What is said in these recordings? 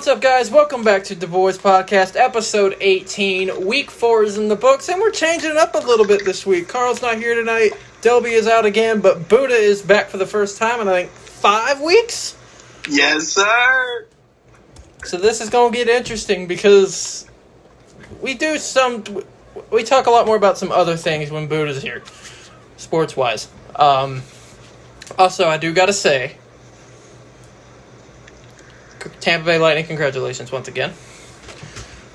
What's up, guys? Welcome back to the Boyz Podcast, episode 18. Week 4 is in the books, and we're changing it up a little bit this week. Carl's not here tonight. Delby is out again, but Buddha is back for the first time in, I think, 5 weeks? Yes, sir! So this is going to get interesting because we talk a lot more about some other things when Buddha's here, sports-wise. Also, I do got to say, Tampa Bay Lightning, congratulations once again.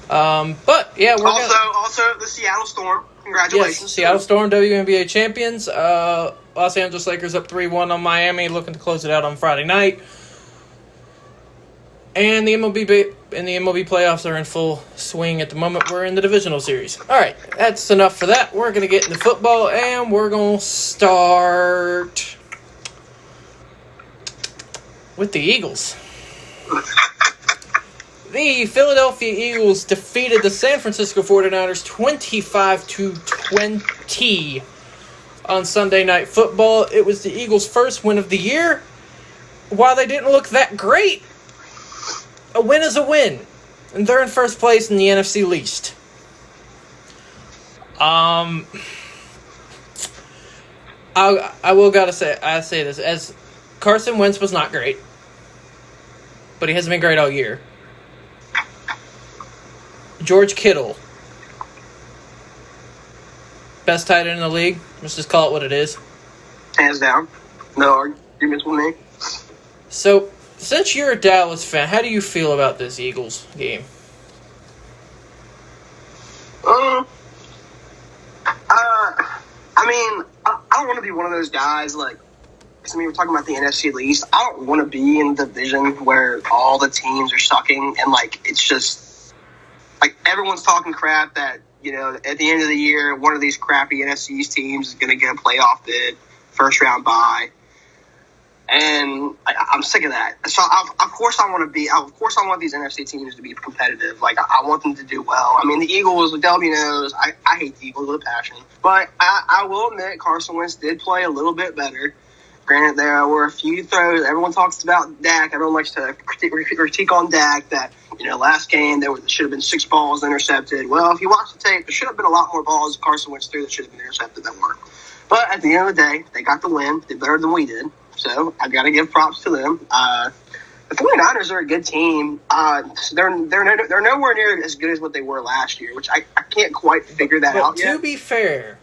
But yeah, we're also the Seattle Storm. Congratulations. Yes, Seattle Storm, WNBA champions. Los Angeles Lakers up 3-1 on Miami, looking to close it out on Friday night. And the MLB playoffs are in full swing at the moment. We're in the divisional series. All right, that's enough for that. We're gonna get into football, and we're gonna start with the Eagles. The Philadelphia Eagles defeated the San Francisco 49ers 25-20 on Sunday Night Football. It was the Eagles' first win of the year. While they didn't look that great, a win is a win. And they're in first place in the NFC least. I say this, as Carson Wentz was not great, but he hasn't been great all year. George Kittle, best tight end in the league. Let's just call it what it is. Hands down. No arguments with me. So, since you're a Dallas fan, how do you feel about this Eagles game? I don't want to be one of those guys, we're talking about the NFC least. I don't want to be in the division where all the teams are sucking and, it's just, everyone's talking crap that, at the end of the year, one of these crappy NFC East teams is going to get a playoff bid, first round bye. And I'm sick of that. So, of course I want these NFC teams to be competitive. I want them to do well. The Eagles, W knows, I hate the Eagles with a passion. But I will admit Carson Wentz did play a little bit better. Granted, there were a few throws. Everyone talks about Dak. Everyone likes to critique on Dak that, last game there should have been 6 balls intercepted. Well, if you watch the tape, there should have been a lot more balls Carson Wentz threw that should have been intercepted that weren't. But at the end of the day, they got the win. Did better than we did. So I got to give props to them. The 49ers are a good team. They're nowhere near as good as what they were last year, which I can't quite figure that out yet. To be fair,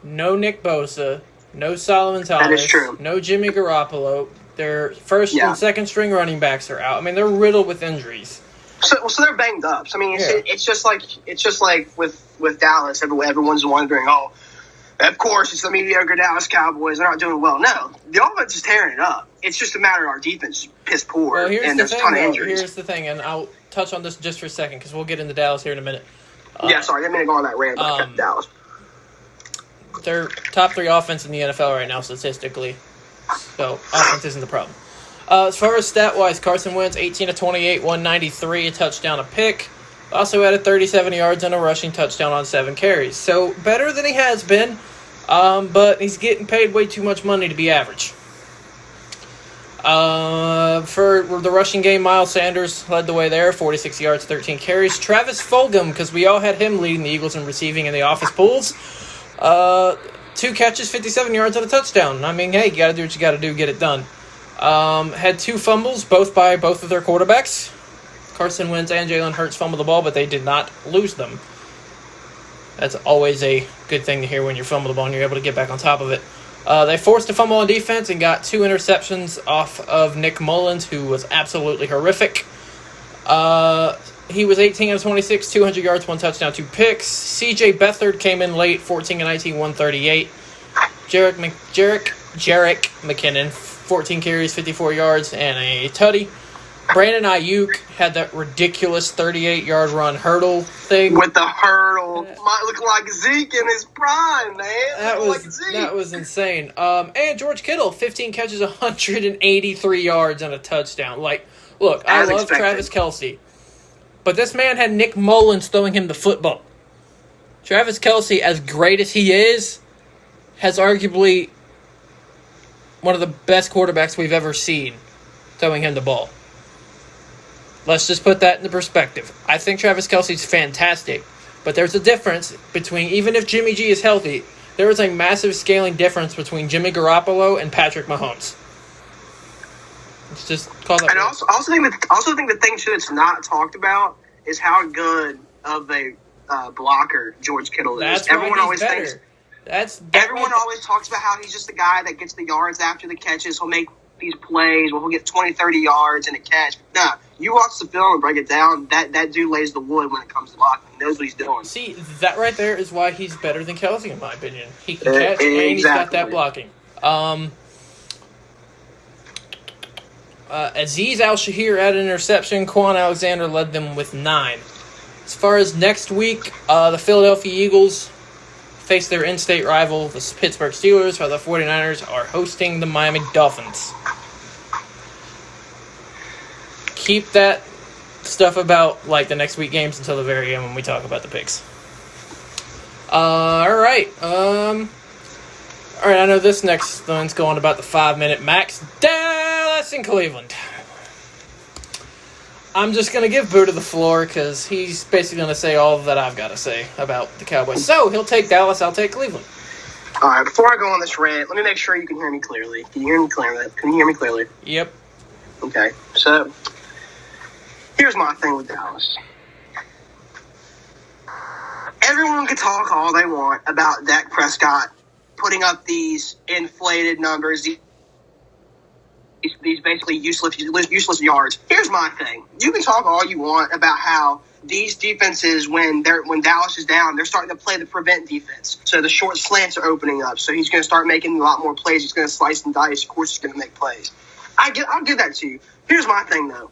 no Nick Bosa, no Solomon Thomas. That is true. No Jimmy Garoppolo. Their first and second string running backs are out. They're riddled with injuries. So they're banged up. So, it's just like with Dallas. Everyone's wondering, of course, it's the mediocre Dallas Cowboys. They're not doing well. No, the offense is tearing it up. It's just a matter of our defense is piss poor, and there's a ton of injuries. Here's the thing, and I'll touch on this just for a second because we'll get into Dallas here in a minute. Sorry, I didn't mean to go on that rant, but I kept Dallas. They're top 3 offense in the NFL right now statistically, so offense isn't the problem. As far as stat-wise, Carson Wentz, 18 of 28, 193, a touchdown, a pick. Also added 37 yards and a rushing touchdown on 7 carries. So better than he has been. But he's getting paid way too much money to be average. For the rushing game, Miles Sanders led the way there, 46 yards, 13 carries. Travis Fulgham, because we all had him leading the Eagles in receiving in the office pools. 2 catches, 57 yards, and a touchdown. Hey, you got to do what you got to do, get it done. Had 2 fumbles, both by both of their quarterbacks. Carson Wentz and Jalen Hurts fumbled the ball, but they did not lose them. That's always a good thing to hear when you fumble the ball and you're able to get back on top of it. They forced a fumble on defense and got 2 interceptions off of Nick Mullins, who was absolutely horrific. He was 18 of 26, 200 yards, 1 touchdown, 2 picks. C.J. Beathard came in late, 14 of 19, 138. Jerick McKinnon, 14 carries, 54 yards, and a tutty. Brandon Ayuk had that ridiculous 38-yard run hurdle thing. With the hurdle. Might look like Zeke in his prime, man. That was insane. And George Kittle, 15 catches, 183 yards, and a touchdown. Look, I love Travis Kelce. But this man had Nick Mullins throwing him the football. Travis Kelce, as great as he is, has arguably one of the best quarterbacks we've ever seen throwing him the ball. Let's just put that into perspective. I think Travis Kelce's fantastic, but there's a difference between, even if Jimmy G is healthy, there is a massive scaling difference between Jimmy Garoppolo and Patrick Mahomes. Let's just call that. And I also think the thing too that's not talked about is how good of a blocker George Kittle is. That's everyone always better. Thinks everyone always talks about how he's just the guy that gets the yards after the catches. He'll make these plays where he'll get 20, 30 yards and a catch. Nah, you watch the film and break it down. That dude lays the wood when it comes to blocking. He knows what he's doing. See, that right there is why he's better than Kelce, in my opinion. He can catch and he's got that blocking. Azeez Al-Shahir had an interception. Quan Alexander led them with 9. As far as next week, the Philadelphia Eagles face their in-state rival, the Pittsburgh Steelers, while the 49ers are hosting the Miami Dolphins. Keep that stuff about the next week games until the very end when we talk about the picks. All right. I know this next one's going about the 5-minute max. Dallas and Cleveland. I'm just going to give Buddha the floor because he's basically going to say all that I've got to say about the Cowboys. So he'll take Dallas, I'll take Cleveland. All right, before I go on this rant, let me make sure you can hear me clearly. Can you hear me clearly? Can you hear me clearly? Yep. Okay, so here's my thing with Dallas. Everyone can talk all they want about Dak Prescott putting up these inflated numbers, these basically useless yards. Here's my thing. You can talk all you want about how these defenses, when Dallas is down, they're starting to play the prevent defense. So the short slants are opening up. So he's going to start making a lot more plays. He's going to slice and dice. Of course, he's going to make plays. I'll give that to you. Here's my thing, though.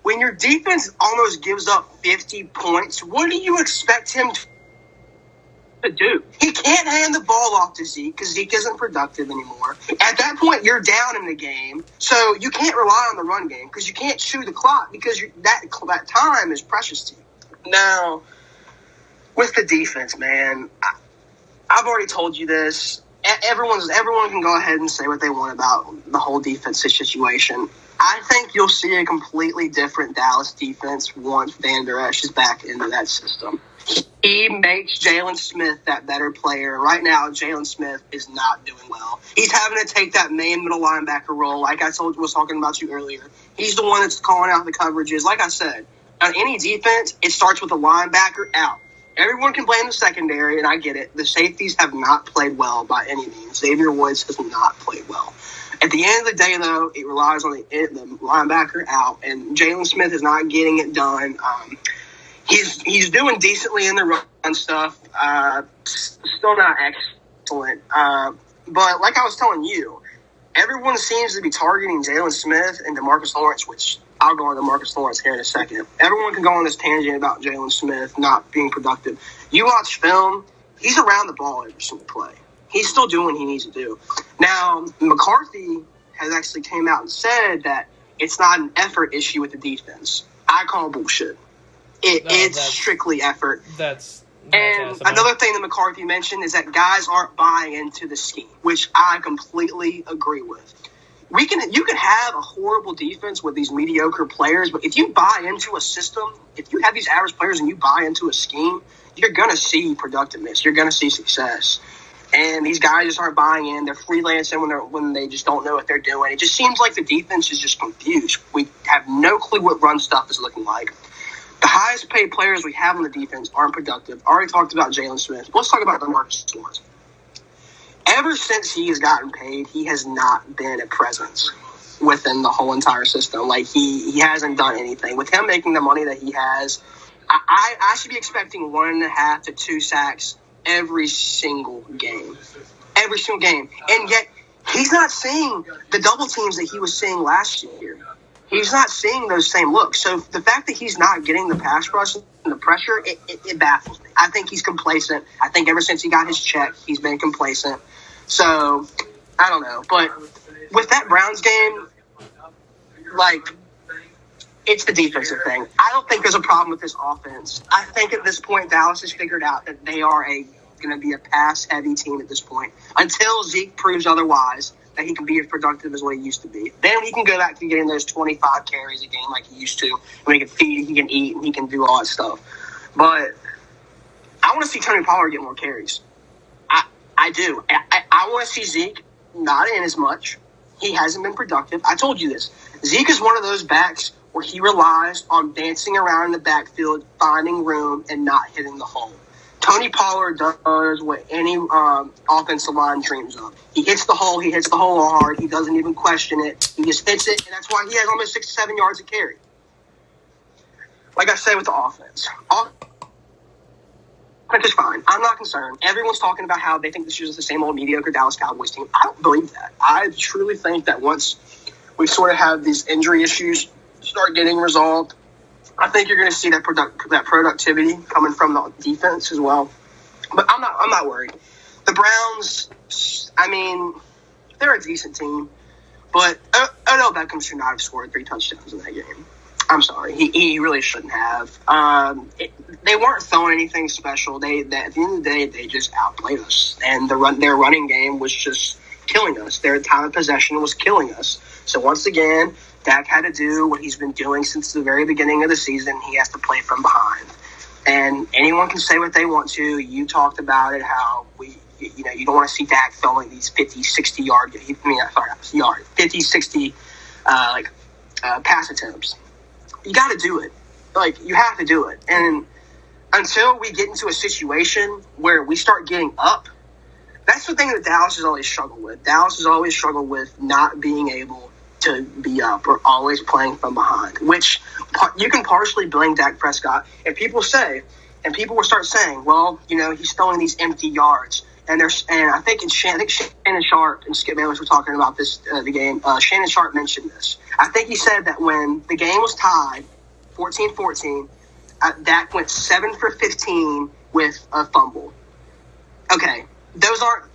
When your defense almost gives up 50 points, what do you expect him to do? He can't hand the ball off to Zeke because Zeke isn't productive anymore. At that point, you're down in the game, so you can't rely on the run game because you can't chew the clock because that time is precious to you. Now, with the defense, man, I've already told you this. Everyone can go ahead and say what they want about the whole defense situation. I think you'll see a completely different Dallas defense once Van Der Esch is back into that system. He makes Jalen Smith that better player. Right now, Jalen Smith is not doing well. He's having to take that main middle linebacker role, like I was talking about you earlier. He's the one that's calling out the coverages. Like I said, on any defense, it starts with a linebacker out. Everyone can blame the secondary, and I get it. The safeties have not played well by any means. Xavier Woods has not played well. At the end of the day, though, it relies on the linebacker out, and Jalen Smith is not getting it done. He's doing decently in the run stuff. Still not excellent. But like I was telling you, everyone seems to be targeting Jalen Smith and DeMarcus Lawrence, which I'll go on DeMarcus Lawrence here in a second. Everyone can go on this tangent about Jalen Smith not being productive. You watch film, he's around the ball every single play. He's still doing what he needs to do. Now, McCarthy has actually came out and said that it's not an effort issue with the defense. I call bullshit. It's strictly effort. And another thing that McCarthy mentioned is that guys aren't buying into the scheme, which I completely agree with. You can have a horrible defense with these mediocre players, but if you buy into a system, if you have these average players and you buy into a scheme, you're going to see productiveness. You're going to see success. And these guys just aren't buying in. They're freelancing when they just don't know what they're doing. It just seems like the defense is just confused. We have no clue what run stuff is looking like. The highest paid players we have on the defense aren't productive. I already talked about Jalen Smith. Let's talk about DeMarcus Lawrence. Ever since he has gotten paid, he has not been a presence within the whole entire system. Like, he hasn't done anything. With him making the money that he has, I should be expecting 1.5 to 2 sacks every single game. Every single game. And yet, he's not seeing the double teams that he was seeing last year. He's not seeing those same looks. So the fact that he's not getting the pass rush and the pressure, it baffles me. I think he's complacent. I think ever since he got his check, he's been complacent. So, I don't know. But with that Browns game, it's the defensive thing. I don't think there's a problem with this offense. I think at this point, Dallas has figured out that they are going to be a pass-heavy team at this point. Until Zeke proves otherwise, that he can be as productive as what he used to be. Then he can go back to getting those 25 carries a game like he used to. And he can feed, he can eat, and he can do all that stuff. But I want to see Tony Pollard get more carries. I do. I want to see Zeke not in as much. He hasn't been productive. I told you this. Zeke is one of those backs where he relies on dancing around in the backfield, finding room, and not hitting the hole. Tony Pollard does what any offensive line dreams of. He hits the hole. He hits the hole hard. He doesn't even question it. He just hits it, and that's why he has almost 6 to 7 yards a carry. Like I said with the offense. Offense is fine. I'm not concerned. Everyone's talking about how they think this is the same old mediocre Dallas Cowboys team. I don't believe that. I truly think that once we sort of have these injury issues start getting resolved, I think you're going to see that productivity coming from the defense as well. But I'm not worried. The Browns, I mean, they're a decent team, but Odell Beckham should not have scored 3 touchdowns in that game. I'm sorry, he really shouldn't have. They weren't throwing anything special. At the end of the day, they just outplayed us, and their running game was just killing us. Their time of possession was killing us. So once again, Dak had to do what he's been doing since the very beginning of the season. He has to play from behind. And anyone can say what they want to. You talked about it, how you don't want to see Dak throwing these 50, 60 yard, 50, 60 pass attempts. You got to do it. You have to do it. And until we get into a situation where we start getting up, that's the thing that Dallas has always struggled with. Dallas has always struggled with not being able to be up or always playing from behind, which you can partially blame Dak Prescott. And people will start saying, well, he's throwing these empty yards. And I think Shannon Sharp and Skip Bayless were talking about this the game. Shannon Sharp mentioned this. I think he said that when the game was tied, 14-14, Dak went 7 for 15 with a fumble. Okay, those aren't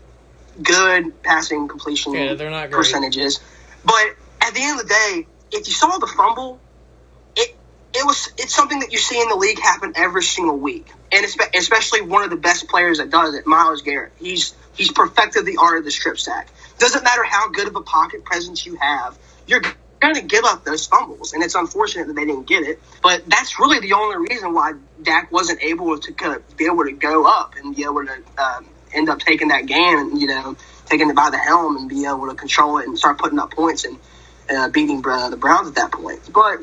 good passing completion they're not great percentages. But at the end of the day, if you saw the fumble, it's something that you see in the league happen every single week, and especially one of the best players that does it, Myles Garrett. He's perfected the art of the strip sack. Doesn't matter how good of a pocket presence you have, you're going to give up those fumbles, and it's unfortunate that they didn't get it. But that's really the only reason why Dak wasn't able to kind of be able to go up and be able to end up taking that game and taking it by the helm and be able to control it and start putting up points and beating the Browns at that point. But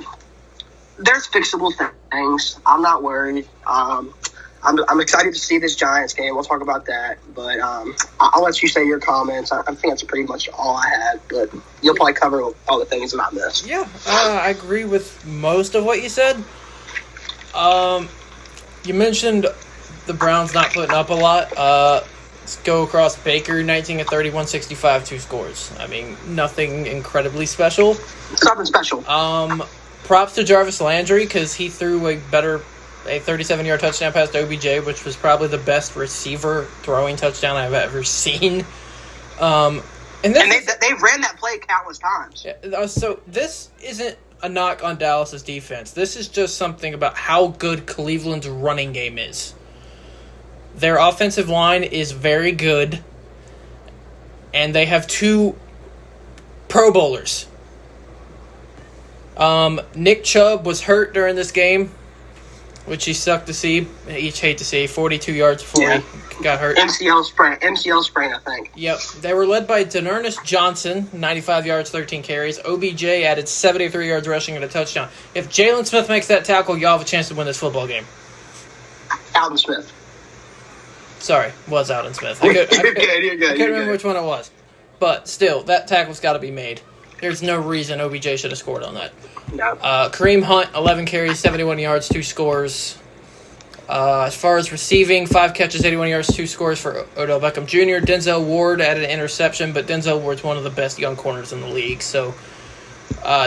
there's fixable things. I'm not worried. I'm excited to see this Giants game. We'll talk about that. But I'll let you say your comments. I think that's pretty much all I had. But you'll probably cover all the things that I missed. Yeah, I agree with most of what you said. You mentioned the Browns not putting up a lot. Let's go across Baker, 19 of 31, 65, 2 scores. I mean, nothing incredibly special. It's nothing special. Props to Jarvis Landry because he threw a 37-yard touchdown pass to OBJ, which was probably the best receiver throwing touchdown I've ever seen. And they've ran that play countless times. So this isn't a knock on Dallas's defense. This is just something about how good Cleveland's running game is. Their offensive line is very good, and they have 2 Pro Bowlers. Nick Chubb was hurt during this game, which he sucked to see. Each hate to see. 42 yards before he got hurt. MCL sprain, I think. Yep. They were led by D'Ernest Johnson, 95 yards, 13 carries. OBJ added 73 yards rushing and a touchdown. If Jalen Smith makes that tackle, y'all have a chance to win this football game. Alden Smith. Sorry, was Alden Smith. You're good. I can't remember which one it was. But still, that tackle's got to be made. There's no reason OBJ should have scored on that. No. Kareem Hunt, 11 carries, 71 yards, 2 scores. As far as receiving, 5 catches, 81 yards, 2 scores for Odell Beckham Jr. Denzel Ward added an interception, but Denzel Ward's one of the best young corners in the league. So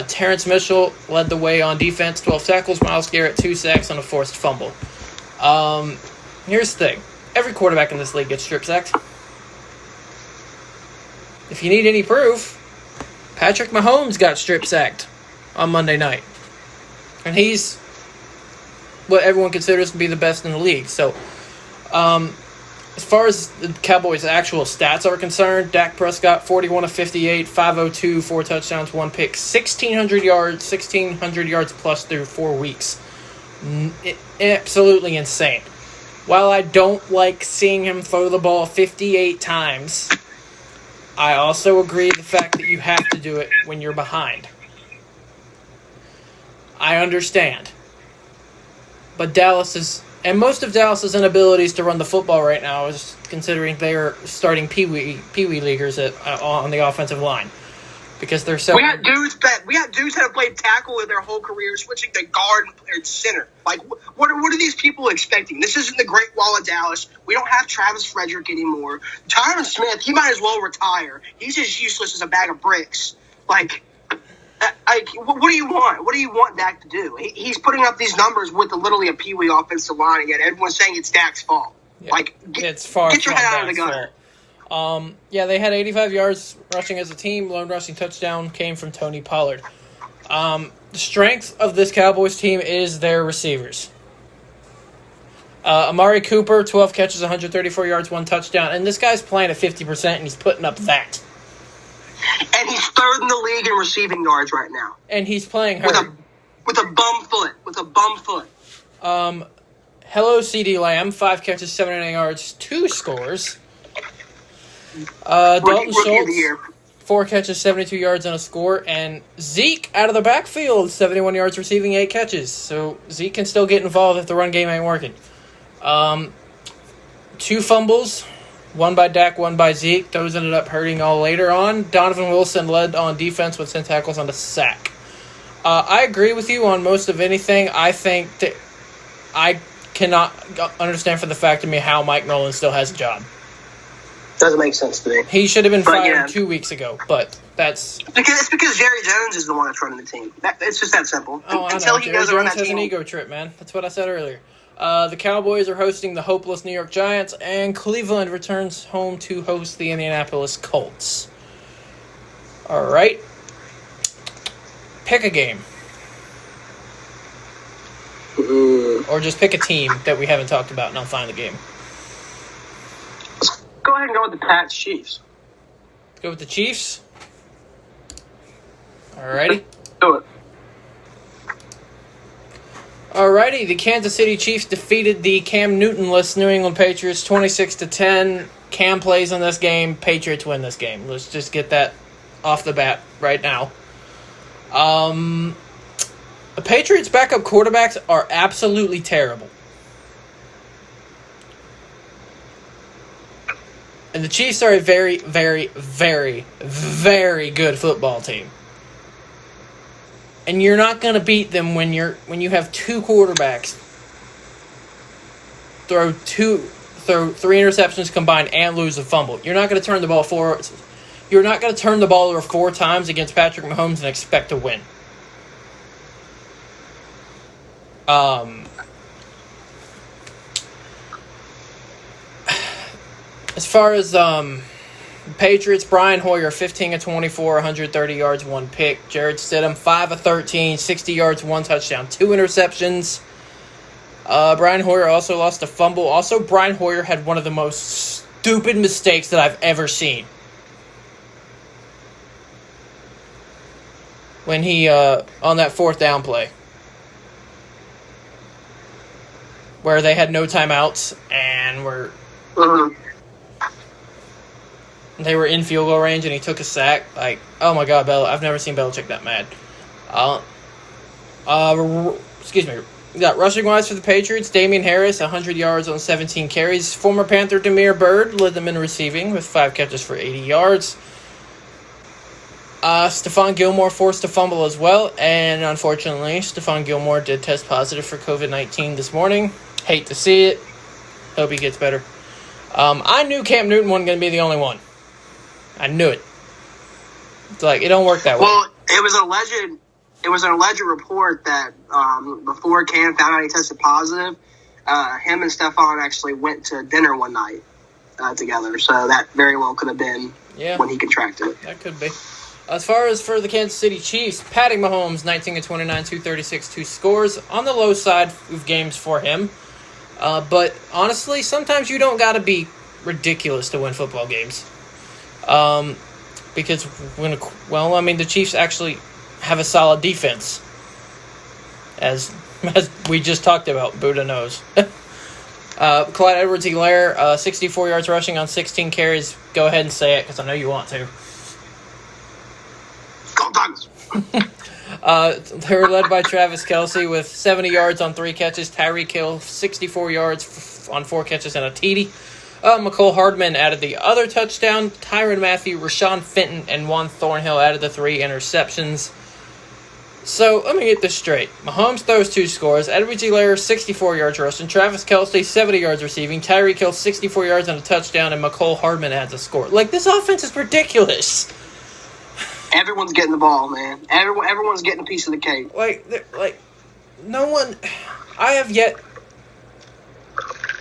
Terrence Mitchell led the way on defense, 12 tackles. Myles Garrett, 2 sacks on a forced fumble. Here's the thing. Every quarterback in this league gets strip sacked. If you need any proof, Patrick Mahomes got strip sacked on Monday night. And he's what everyone considers to be the best in the league. So, As far as the Cowboys' actual stats are concerned, Dak Prescott, 41 of 58, 502, 4 touchdowns, 1 pick, 1,600 yards plus through 4 weeks. Absolutely insane. While I don't like seeing him throw the ball 58 times, I also agree the fact that you have to do it when you're behind. I understand. But most of Dallas's inabilities to run the football right now is considering they are starting Pee Wee leaguers on the offensive line. Because they're so... We got dudes that have played tackle in their whole career, switching to guard and center. Like, what are these people expecting? This isn't the Great Wall of Dallas. We don't have Travis Frederick anymore. Tyron Smith, he might as well retire. He's as useless as a bag of bricks. Like, what do you want? What do you want Dak to do? He's putting up these numbers with literally a Pee Wee offensive line, and yet everyone's saying it's Dak's fault. Yeah, it's far get your from head out of the Dak's gutter. fault. They had 85 yards rushing as a team. Lone rushing touchdown came from Tony Pollard. The strength of this Cowboys team is their receivers. Amari Cooper, 12 catches, 134 yards, 1 touchdown. And this guy's playing at 50%, and he's putting up that. And he's third in the league in receiving yards right now. And he's playing hurt. With a bum foot. Hello, CD Lamb, 5 catches, 79 yards, 2 scores. Dalton Schultz, 4 catches, 72 yards, and a score. And Zeke out of the backfield, 71 yards receiving, 8 catches. So Zeke can still get involved if the run game ain't working. 2 fumbles, one by Dak, one by Zeke. Those ended up hurting all later on. Donovan Wilson led on defense with 10 tackles on the sack. I agree with you on most of anything. I think that I cannot understand for the fact of me how Mike Nolan still has a job. Doesn't make sense to me. He should have been fired 2 weeks ago, but that's... It's because Jerry Jones is the one that's running the team. It's just that simple. Until he goes around that team. Has an ego trip, man. That's what I said earlier. The Cowboys are hosting the hopeless New York Giants, and Cleveland returns home to host the Indianapolis Colts. All right. Pick a game. Or just pick a team that we haven't talked about, and I'll find the game. Go ahead and go with the Pats Chiefs. Go with the Chiefs? Alrighty. Do it. Alrighty, the Kansas City Chiefs defeated the Cam Newton-less New England Patriots 26-10. Cam plays in this game. Patriots win this game. Let's just get that off the bat right now. The Patriots' backup quarterbacks are absolutely terrible. And the Chiefs are a very, very, very, very good football team. And you're not going to beat them when you have 2 quarterbacks throw 3 interceptions combined and lose a fumble. You're not going to turn the ball over 4 times against Patrick Mahomes and expect to win. As far as Patriots, Brian Hoyer, 15 of 24, 130 yards, 1 pick. Jared Stidham, 5 of 13, 60 yards, 1 touchdown, 2 interceptions. Brian Hoyer also lost a fumble. Also, Brian Hoyer had one of the most stupid mistakes that I've ever seen. When he, on that 4th down play. Where they had no timeouts and were... They were in field goal range, and he took a sack. Like, oh my God, I've never seen Belichick that mad. Excuse me. We got rushing-wise for the Patriots, Damian Harris, 100 yards on 17 carries. Former Panther Damiere Byrd led them in receiving with 5 catches for 80 yards. Stephon Gilmore forced a fumble as well, and unfortunately, Stephon Gilmore did test positive for COVID-19 this morning. Hate to see it. Hope he gets better. I knew Cam Newton wasn't going to be the only one. I knew it. It's like, it don't work that way. Well, it was an alleged report that before Cam found out he tested positive, him and Stephon actually went to dinner one night together. So that very well could have been when he contracted it. That could be. As far as for the Kansas City Chiefs, Patty Mahomes, 19 of 29, 236, 2 scores. On the low side of games for him. But honestly, sometimes you don't got to be ridiculous to win football games. Because the Chiefs actually have a solid defense, as we just talked about. Buddha knows. Clyde Edwards-Helaire, 64 yards rushing on 16 carries. Go ahead and say it, because I know you want to. Go Dogs! They were led by Travis Kelce with 70 yards on 3 catches. Tyreek Hill, 64 yards on 4 catches and a TD. McCole Hardman added the other touchdown. Tyrann Mathieu, Rashawn Fenton, and Juan Thornhill added the 3 interceptions. So, let me get this straight. Mahomes throws 2 scores. Edwards-Helaire, 64 yards rushing. Travis Kelce, 70 yards receiving. Tyreek Hill, 64 yards and a touchdown. And McCole Hardman adds a score. Like, this offense is ridiculous. Everyone's getting the ball, man. Everyone's getting a piece of the cake. No one...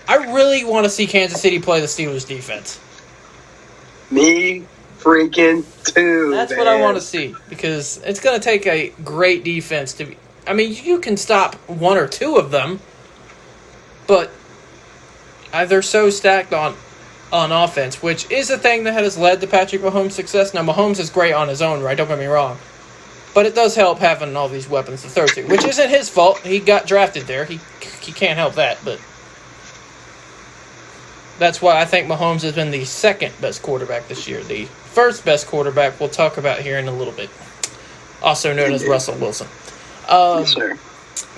I really want to see Kansas City play the Steelers defense. Me freaking too. That's what I want to see, because it's going to take a great defense to be... I mean, you can stop 1 or 2 of them, but they're so stacked on offense, which is a thing that has led to Patrick Mahomes' success. Now, Mahomes is great on his own, right? Don't get me wrong. But it does help having all these weapons to throw to, which isn't his fault. He got drafted there. He can't help that, but... That's why I think Mahomes has been the second best quarterback this year. The first best quarterback we'll talk about here in a little bit, also known as Russell Wilson. Yes, sir.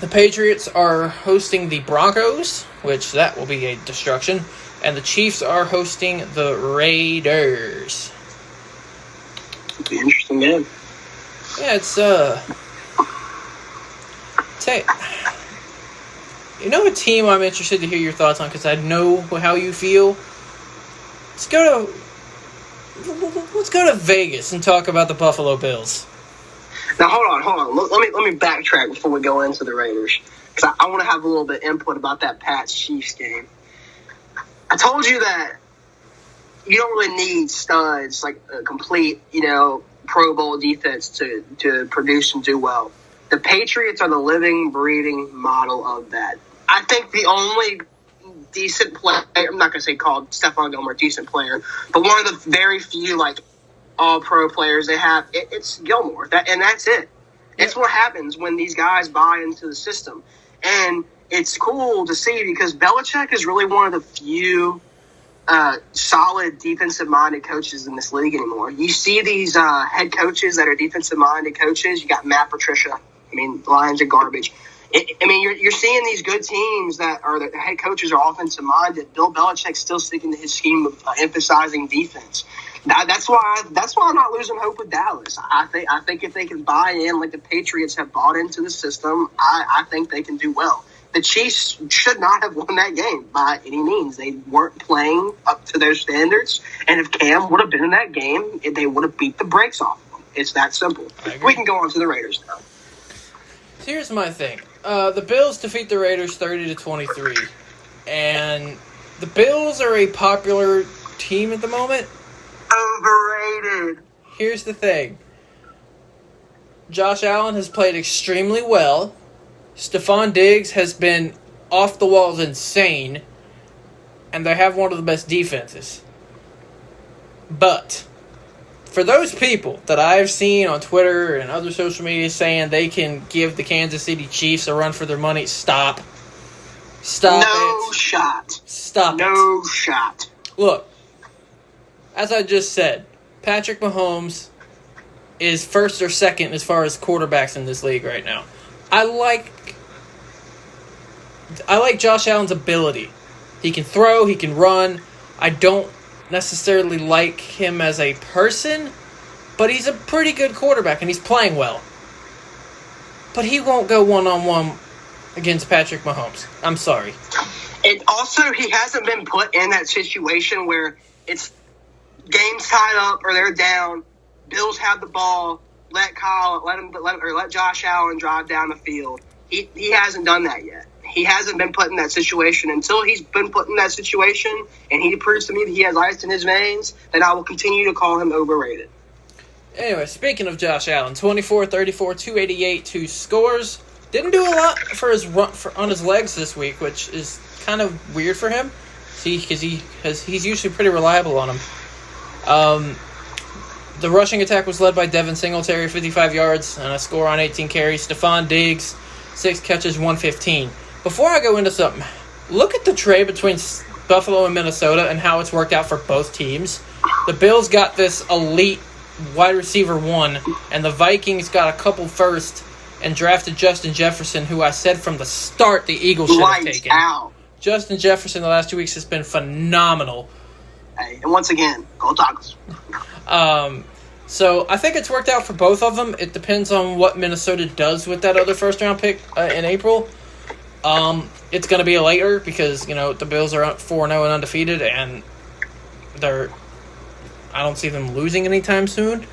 The Patriots are hosting the Broncos, which that will be a destruction, and the Chiefs are hosting the Raiders. It'll be an interesting game. Yeah, it's You know a team I'm interested to hear your thoughts on, because I know how you feel? Let's go to Vegas and talk about the Buffalo Bills. Now, hold on. Let me backtrack before we go into the Raiders, because I want to have a little bit of input about that Pats-Chiefs game. I told you that you don't really need studs, like a complete, Pro Bowl defense to produce and do well. The Patriots are the living, breathing model of that. I think the only decent player, I'm not going to say called Stephon Gilmore, decent player, but one of the very few, all-pro players they have, it's Gilmore. And that's it. It's what happens when these guys buy into the system. And it's cool to see, because Belichick is really one of the few solid defensive-minded coaches in this league anymore. You see these head coaches that are defensive-minded coaches. You got Matt Patricia. Lions are garbage. You're seeing these good teams that are the head coaches are offensive minded. Bill Belichick's still sticking to his scheme of emphasizing defense. That's why I'm not losing hope with Dallas. I think if they can buy in like the Patriots have bought into the system, I think they can do well. The Chiefs should not have won that game by any means. They weren't playing up to their standards, and if Cam would have been in that game, they would have beat the brakes off of them. It's that simple. We can go on to the Raiders now. Here's my thing. The Bills defeat the Raiders 30-23, and the Bills are a popular team at the moment. Overrated. Here's the thing. Josh Allen has played extremely well. Stephon Diggs has been off the walls insane, and they have one of the best defenses. But for those people that I've seen on Twitter and other social media saying they can give the Kansas City Chiefs a run for their money, stop. Stop No it. shot. Stop it. No shot. Look, as I just said, Patrick Mahomes is first or second as far as quarterbacks in this league right now. I like Josh Allen's ability. He can throw, he can run. I don't necessarily like him as a person, but he's a pretty good quarterback and he's playing well. But he won't go one-on-one against Patrick Mahomes. I'm sorry. And also, he hasn't been put in that situation where it's game's tied up or they're down. Bills have the ball. Let Josh Allen drive down the field. He hasn't done that yet. He hasn't been put in that situation. Until he's been put in that situation and he proves to me that he has ice in his veins, then I will continue to call him overrated. Anyway, speaking of Josh Allen, 24, 34, 288, 2 scores. Didn't do a lot for his run on his legs this week, which is kind of weird for him. See, because he's usually pretty reliable on them. The rushing attack was led by Devin Singletary, 55 yards, and a score on 18 carries. Stephon Diggs, 6 catches, 115. Before I go into something, look at the trade between Buffalo and Minnesota and how it's worked out for both teams. The Bills got this elite wide receiver 1, and the Vikings got a couple first and drafted Justin Jefferson, who I said from the start the Eagles should have taken. Out. Justin Jefferson the last 2 weeks has been phenomenal. Hey, and once again, go Dogs. So I think it's worked out for both of them. It depends on what Minnesota does with that other first-round pick in April. It's going to be later because, the Bills are 4-0 and undefeated, and I don't see them losing anytime soon.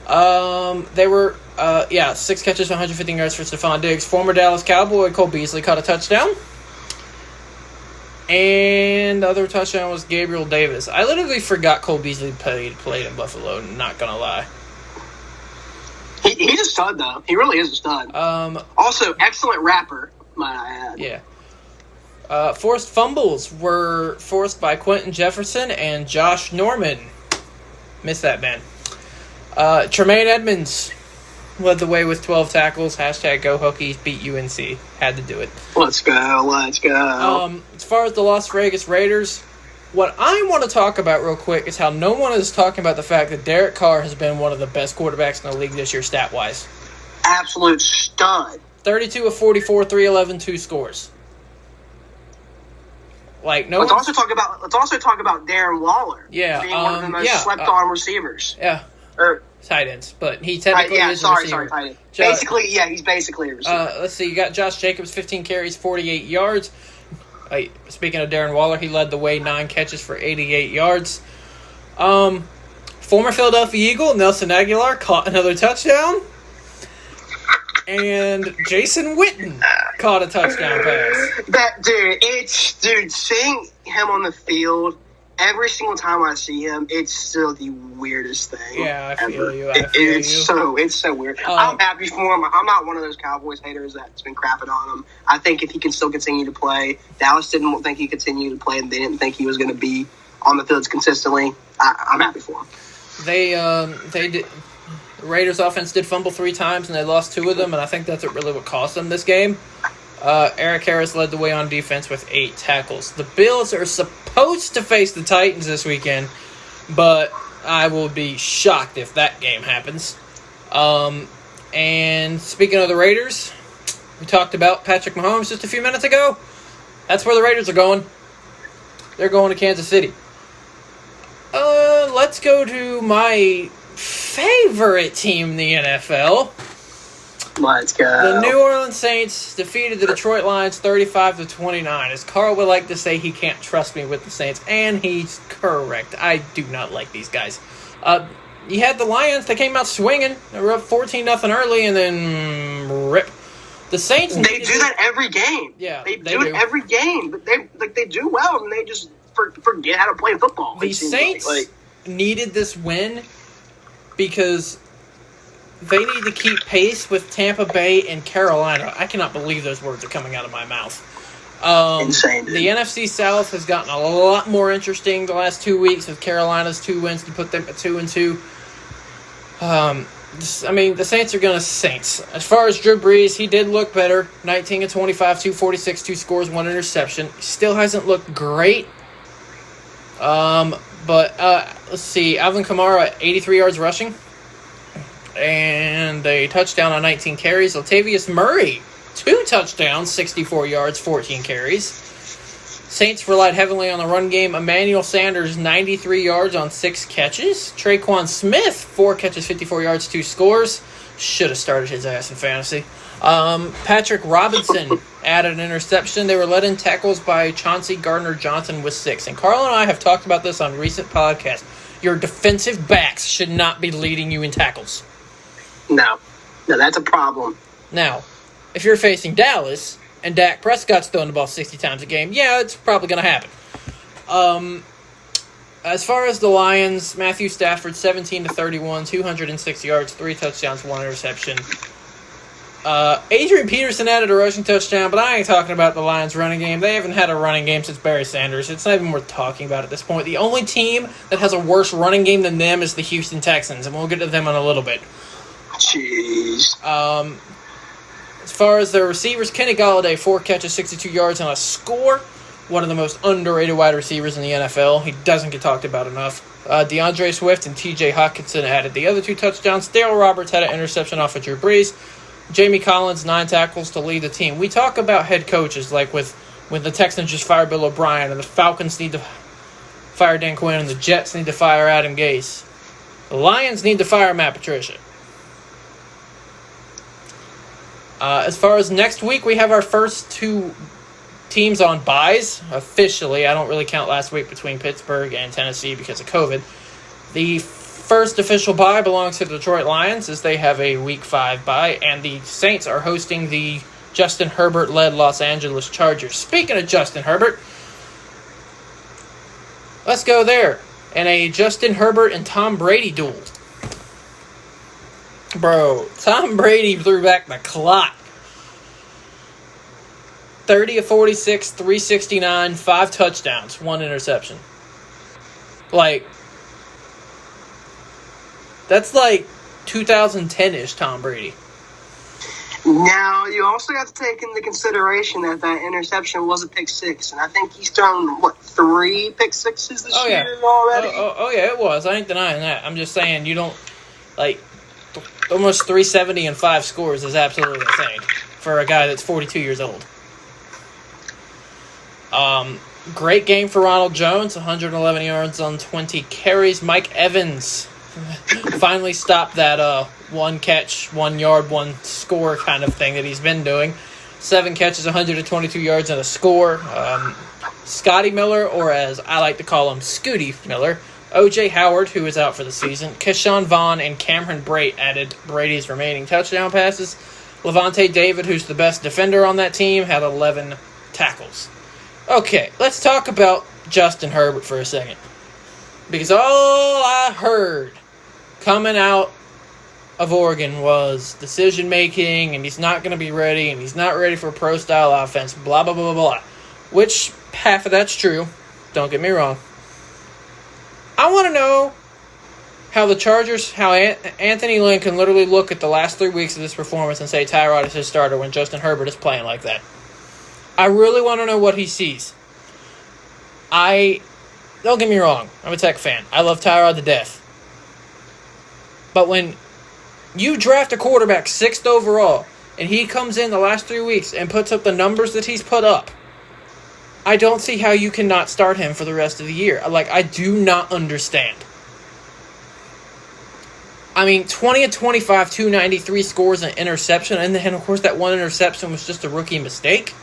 They were, 6 catches, 115 yards for Stephon Diggs. Former Dallas Cowboy Cole Beasley caught a touchdown. And the other touchdown was Gabriel Davis. I literally forgot Cole Beasley played in Buffalo, not going to lie. He's a stud, though. He really is a stud. Also, excellent rapper, might I add. Yeah. Forced fumbles were forced by Quentin Jefferson and Josh Norman. Miss that, man. Tremaine Edmonds led the way with 12 tackles. Hashtag Go Hokies beat UNC. Had to do it. Let's go. As far as the Las Vegas Raiders, what I want to talk about real quick is how no one is talking about the fact that Derek Carr has been one of the best quarterbacks in the league this year stat-wise. Absolute stud. 32 of 44, 311, 2 scores. Let's also talk about Darren Waller. Yeah, being one of the most slept-on receivers. Yeah, or tight ends, but he technically is a receiver. Tight end. He's basically a receiver. Let's see, you got Josh Jacobs, 15 carries, 48 yards. Speaking of Darren Waller, he led the way, 9 catches for 88 yards. Former Philadelphia Eagle Nelson Aguilar caught another touchdown. And Jason Witten caught a touchdown pass. Seeing him on the field every single time I see him, it's still the weirdest thing. Yeah, I feel ever. you. It's so weird. I'm happy for him. I'm not one of those Cowboys haters that's been crapping on him. I think if he can still continue to play, Dallas didn't think he could continue to play, and they didn't think he was going to be on the fields consistently. I'm happy for him. They did. The Raiders' offense did fumble 3 times, and they lost 2 of them, and I think that's really what cost them this game. Eric Harris led the way on defense with 8 tackles. The Bills are supposed to face the Titans this weekend, but I will be shocked if that game happens. And speaking of the Raiders, we talked about Patrick Mahomes just a few minutes ago. That's where the Raiders are going. They're going to Kansas City. Let's go to my favorite team in the NFL. Let's go. The New Orleans Saints defeated the Detroit Lions 35-29. As Carl would like to say, he can't trust me with the Saints, and he's correct. I do not like these guys. You had the Lions. They came out swinging. They were up 14-0 early, and then rip. The Saints. They do that every game. Yeah, they do it every game. But they do well, and they just forget how to play football. The Saints needed this win because they need to keep pace with Tampa Bay and Carolina. I cannot believe those words are coming out of my mouth. Insane. Dude. The NFC South has gotten a lot more interesting the last 2 weeks with Carolina's 2 wins to put them at 2-2. The Saints are going to Saints. As far as Drew Brees, he did look better. 19 of 25, 246, 2 scores, 1 interception. Still hasn't looked great. But let's see. Alvin Kamara, 83 yards rushing. And a touchdown on 19 carries. Latavius Murray, 2 touchdowns, 64 yards, 14 carries. Saints relied heavily on the run game. Emmanuel Sanders, 93 yards on 6 catches. Traquan Smith, 4 catches, 54 yards, 2 scores. Should have started his ass in fantasy. Patrick Robinson added an interception. They were led in tackles by Chauncey Gardner-Johnson with 6. And Carl and I have talked about this on recent podcasts. Your defensive backs should not be leading you in tackles. No, that's a problem. Now, if you're facing Dallas and Dak Prescott's throwing the ball 60 times a game, yeah, it's probably going to happen. As far as the Lions, Matthew Stafford, 17-31, 206 yards, 3 touchdowns, 1 interception. Adrian Peterson added a rushing touchdown, but I ain't talking about the Lions' running game. They haven't had a running game since Barry Sanders. It's not even worth talking about at this point. The only team that has a worse running game than them is the Houston Texans, and we'll get to them in a little bit. Jeez. As far as their receivers, Kenny Golladay, 4 catches, 62 yards, and a score. One of the most underrated wide receivers in the NFL. He doesn't get talked about enough. DeAndre Swift and T.J. Hockenson added the other 2 touchdowns. Dale Roberts had an interception off of Drew Brees. Jamie Collins, 9 tackles to lead the team. We talk about head coaches, like when the Texans just fired Bill O'Brien, and the Falcons need to fire Dan Quinn, and the Jets need to fire Adam Gase. The Lions need to fire Matt Patricia. As far as next week, we have our first 2 teams on byes, officially. I don't really count last week between Pittsburgh and Tennessee because of COVID. The first official bye belongs to the Detroit Lions, as they have a Week 5 bye, and the Saints are hosting the Justin Herbert-led Los Angeles Chargers. Speaking of Justin Herbert, let's go there. In a Justin Herbert and Tom Brady duel. Bro, Tom Brady threw back the clock. 30 of 46, 369, 5 touchdowns, 1 interception. Like, that's like 2010-ish Tom Brady. Now, you also have to take into consideration that interception was a pick 6, and I think he's thrown, 3 pick 6s this year already? Oh, yeah, it was. I ain't denying that. I'm just saying, you don't, like, almost 370 and 5 scores is absolutely insane for a guy that's 42 years old. Great game for Ronald Jones, 111 yards on 20 carries. Mike Evans finally stopped that 1 catch, 1 yard, 1 score kind of thing that he's been doing. 7 catches, 122 yards, and a score. Scotty Miller, or as I like to call him, Scooty Miller. O.J. Howard, who is out for the season. Keyshawn Vaughn and Cameron Brate added Brady's remaining touchdown passes. Levante David, who's the best defender on that team, had 11 tackles. Okay, let's talk about Justin Herbert for a second. Because all I heard coming out of Oregon was decision-making, and he's not going to be ready, and he's not ready for a pro-style offense, blah, blah, blah, blah, blah. Which, half of that's true. Don't get me wrong. I want to know how the Chargers, how Anthony Lynn can literally look at the last 3 weeks of this performance and say Tyrod is his starter when Justin Herbert is playing like that. I really want to know what he sees. Don't get me wrong, I'm a Tech fan. I love Tyrod to death. But when you draft a quarterback 6th overall, and he comes in the last 3 weeks and puts up the numbers that he's put up, I don't see how you cannot start him for the rest of the year. I do not understand. I mean, 20 of 25, 293 scores, an interception, and then, of course, that 1 interception was just a rookie mistake.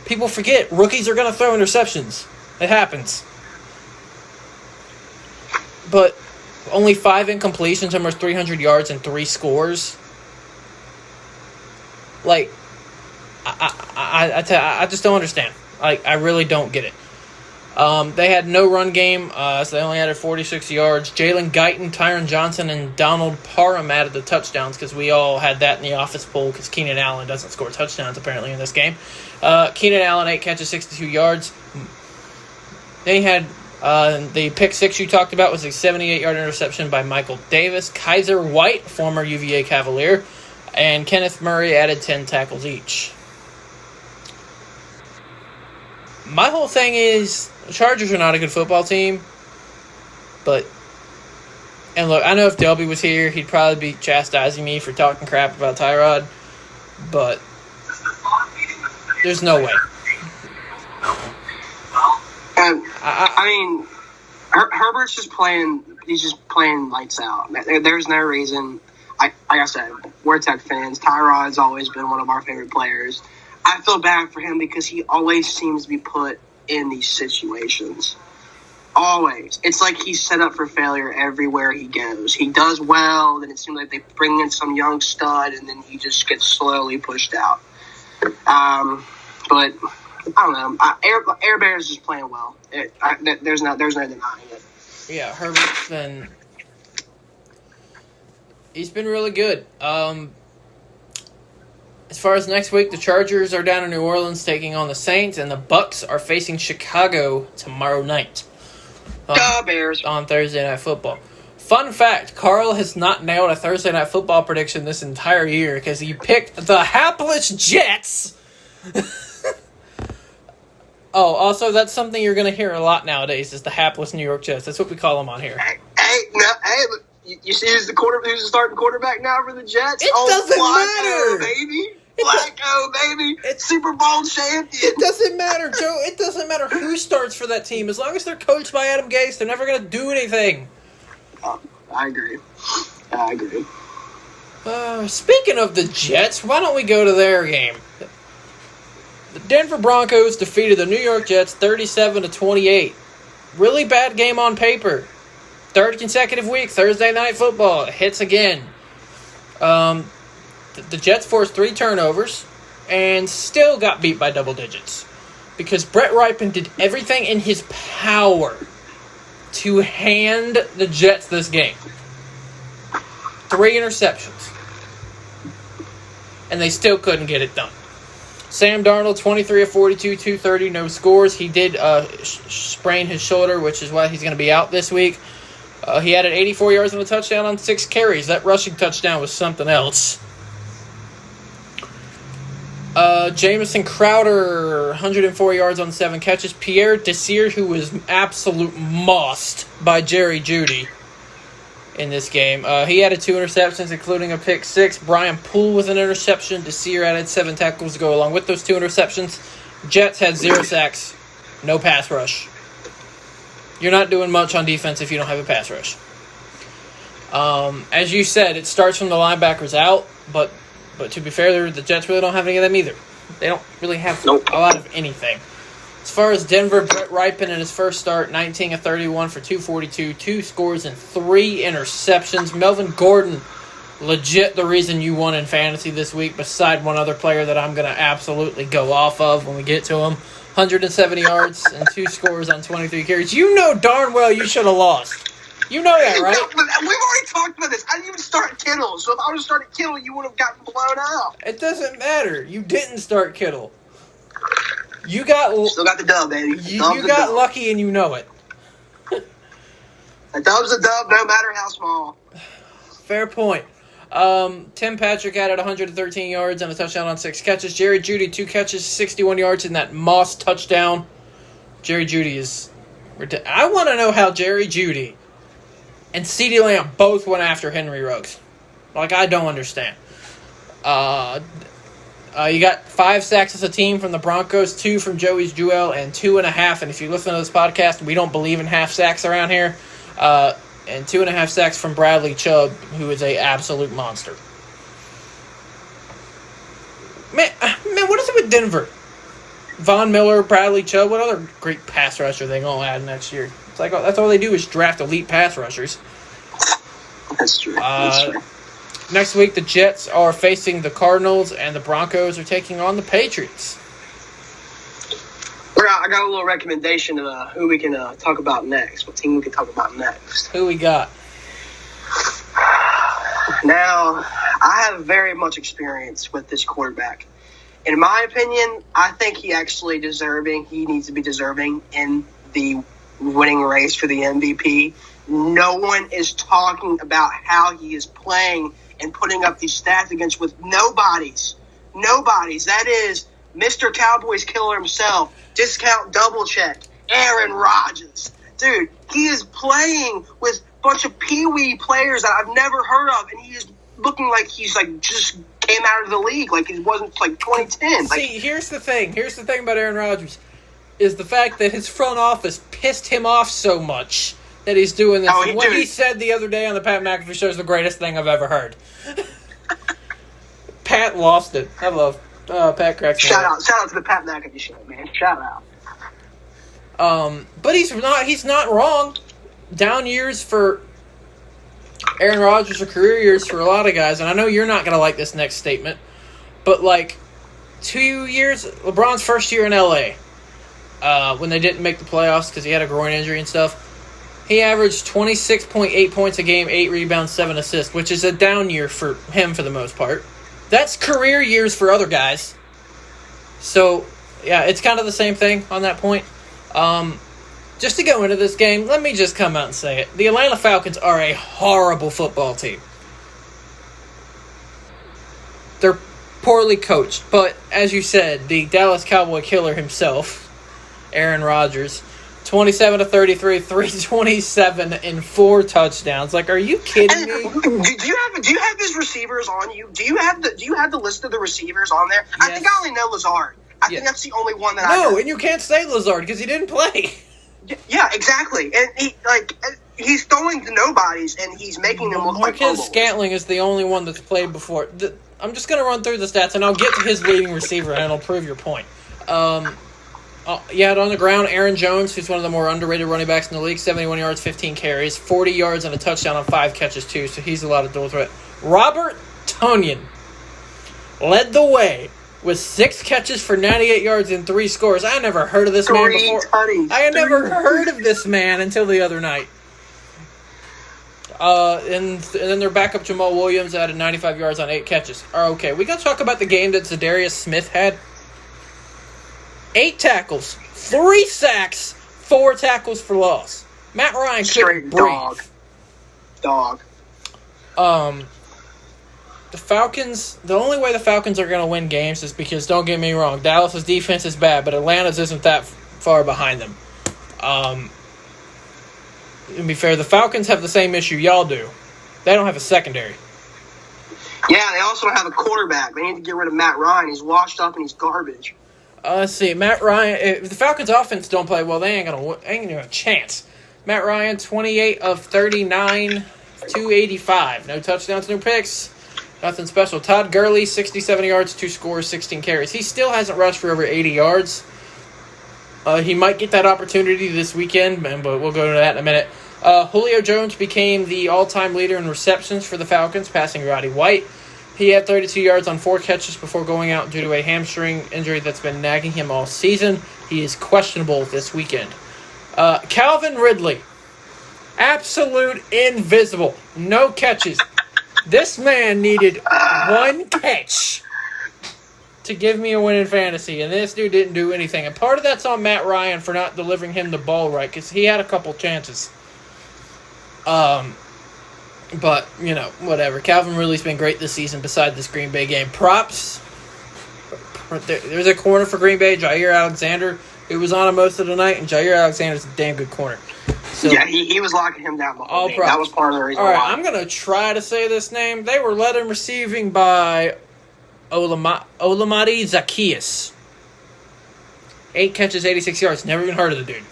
People forget, rookies are going to throw interceptions. It happens. But only 5 incompletions, almost 300 yards, and 3 scores. I just don't understand. I really don't get it. They had no run game, so they only added 46 yards. Jalen Guyton, Tyron Johnson, and Donald Parham added the touchdowns because we all had that in the office poll because Keenan Allen doesn't score touchdowns apparently in this game. Keenan Allen, 8 catches, 62 yards. Then he had the pick 6 you talked about was a 78-yard interception by Michael Davis. Kaiser White, former UVA Cavalier, and Kenneth Murray added 10 tackles each. My whole thing is, the Chargers are not a good football team, and look, I know if Delby was here, he'd probably be chastising me for talking crap about Tyrod, but there's no way. Herbert's just playing, he's just playing lights out. There's no reason. Like I said, we're Tech fans. Tyrod's always been one of our favorite players. I feel bad for him because he always seems to be put in these situations. Always. It's like he's set up for failure everywhere he goes. He does well, then it seems like they bring in some young stud, and then he just gets slowly pushed out. But I don't know. Air Bear is just playing well. There's no denying it. Yeah, Herbert's he's been really good. As far as next week, the Chargers are down in New Orleans taking on the Saints, and the Bucks are facing Chicago tomorrow night. Bears. On Thursday Night Football. Fun fact, Carl has not nailed a Thursday Night Football prediction this entire year because he picked the hapless Jets. Oh, also, that's something you're going to hear a lot nowadays is the hapless New York Jets. That's what we call them on here. Look, you see who's the starting quarterback now for the Jets? It doesn't Flacco, matter. Baby. Flacco, baby. It's Super Bowl champion. It doesn't matter, Joe. It doesn't matter who starts for that team. As long as they're coached by Adam Gase, they're never going to do anything. I agree. Speaking of the Jets, why don't we go to their game? The Denver Broncos defeated the New York Jets 37-28. Really bad game on paper. Third consecutive week, Thursday Night Football. It hits again. The Jets forced 3 turnovers and still got beat by double digits. Because Brett Rypien did everything in his power to hand the Jets this game. 3 interceptions. And they still couldn't get it done. Sam Darnold, 23 of 42, 230, no scores. He did sprain his shoulder, which is why he's going to be out this week. He added 84 yards and a touchdown on 6 carries. That rushing touchdown was something else. Jamison Crowder, 104 yards on 7 catches. Pierre Desir, who was absolute mossed by Jerry Jeudy in this game. He added 2 interceptions, including a pick 6. Brian Poole with an interception. Desir added 7 tackles to go along with those 2 interceptions. Jets had 0 sacks, no pass rush. You're not doing much on defense if you don't have a pass rush. As you said, it starts from the linebackers out, but to be fair, the Jets really don't have any of them either. They don't really have a lot of anything. As far as Denver, Brett Rypien in his first start, 19 of 31 for 242, 2 scores and 3 interceptions. Melvin Gordon, legit the reason you won in fantasy this week, beside one other player that I'm going to absolutely go off of when we get to him. 170 yards and 2 scores on 23 carries. You know darn well you should have lost. You know that, right? No, we've already talked about this. I didn't even start Kittle, so if I would have started Kittle, you would have gotten blown out. It doesn't matter. You didn't start Kittle. You got still got the dub, baby. You got lucky, and you know it. A dub's a dub, no matter how small. Fair point. Tim Patrick added 113 yards and a touchdown on 6 catches. Jerry Jeudy, 2 catches, 61 yards in that Moss touchdown. Jerry Jeudy is... I want to know how Jerry Jeudy and CeeDee Lamb both went after Henry Ruggs. Like, I don't understand. You got 5 sacks as a team from the Broncos, 2 from Joey's Jewell, and 2.5. And if you listen to this podcast, we don't believe in half sacks around here. And 2.5 sacks from Bradley Chubb, who is a absolute monster. Man, what is it with Denver? Von Miller, Bradley Chubb, what other great pass rusher are they going to add next year? It's like that's all they do is draft elite pass rushers. That's true. Next week, the Jets are facing the Cardinals, and the Broncos are taking on the Patriots. I got a little recommendation of who we can talk about next. What team we can talk about next. Who we got? Now, I have very much experience with this quarterback. In my opinion, I think he needs to be deserving in the winning race for the MVP. No one is talking about how he is playing and putting up these stats against with nobodies. That is Mr. Cowboys killer himself. Discount double check. Aaron Rodgers. Dude, he is playing with a bunch of peewee players that I've never heard of, and he is looking like he's just came out of the league, like he wasn't 2010. See, here's the thing. Here's the thing about Aaron Rodgers is the fact that his front office pissed him off so much that he's doing this. What he said the other day on the Pat McAfee show is the greatest thing I've ever heard. Pat lost it. I love Pat cracks me up. Shout out to the Pat McAfee show, man. Shout out. But he's not wrong. Down years for Aaron Rodgers are career years for a lot of guys, and I know you're not going to like this next statement, but 2 years, LeBron's first year in LA, when they didn't make the playoffs because he had a groin injury and stuff, he averaged 26.8 points a game, 8 rebounds, 7 assists, which is a down year for him for the most part. That's career years for other guys. So, yeah, it's kind of the same thing on that point. Just to go into this game, let me just come out and say it. The Atlanta Falcons are a horrible football team. They're poorly coached, but as you said, the Dallas Cowboy killer himself, Aaron Rodgers, 27 to 33, 327 and 4 touchdowns. Like, are you kidding me? Do you have his receivers on you? Do you have the list of the receivers on there? Yes. I think I only know Lazard. I think that's the only one that I know. No, and you can't say Lazard because he didn't play. Yeah, exactly. And he's throwing to nobodies, and he's making them look like Marquez Scantling is the only one that's played before. I'm just going to run through the stats, and I'll get to his leading receiver, and it'll prove your point. On the ground, Aaron Jones, who's one of the more underrated running backs in the league, 71 yards, 15 carries, 40 yards, and a touchdown on 5 catches, too, so he's a lot of dual threat. Robert Tonyan led the way with 6 catches for 98 yards and 3 scores. I never heard of this man before. I had never heard of this man until the other night. And then their backup Jamal Williams added 95 yards on 8 catches. Okay, we got to talk about the game that Zadarius Smith had. 8 tackles, 3 sacks, 4 tackles for loss. Matt Ryan couldn't breathe. Dog. The Falcons, the only way the Falcons are going to win games is because, don't get me wrong, Dallas' defense is bad, but Atlanta's isn't that far behind them. To be fair, the Falcons have the same issue y'all do. They don't have a secondary. Yeah, they also don't have a quarterback. They need to get rid of Matt Ryan. He's washed up and he's garbage. Let's see, Matt Ryan, if the Falcons' offense don't play well, they ain't gonna have a chance. Matt Ryan, 28 of 39, 285. No touchdowns, no picks. Nothing special. Todd Gurley, 67 yards, 2 scores, 16 carries. He still hasn't rushed for over 80 yards. He might get that opportunity this weekend, but we'll go into that in a minute. Julio Jones became the all-time leader in receptions for the Falcons, passing Roddy White. He had 32 yards on 4 catches before going out due to a hamstring injury that's been nagging him all season. He is questionable this weekend. Calvin Ridley, absolute invisible, no catches. This man needed 1 catch to give me a win in fantasy, and this dude didn't do anything. And part of that's on Matt Ryan for not delivering him the ball right, because he had a couple chances. But, whatever. Calvin Ridley's been great this season beside this Green Bay game. Props. There's a corner for Green Bay, Jair Alexander, who was on him most of the night, and Jair Alexander's a damn good corner. So, yeah, he was locking him down the whole game. That was part of the reason why. All right, I'm going to try to say this name. They were led in receiving by Olamide Zaccheaus. 8 catches, 86 yards. Never even heard of the dude.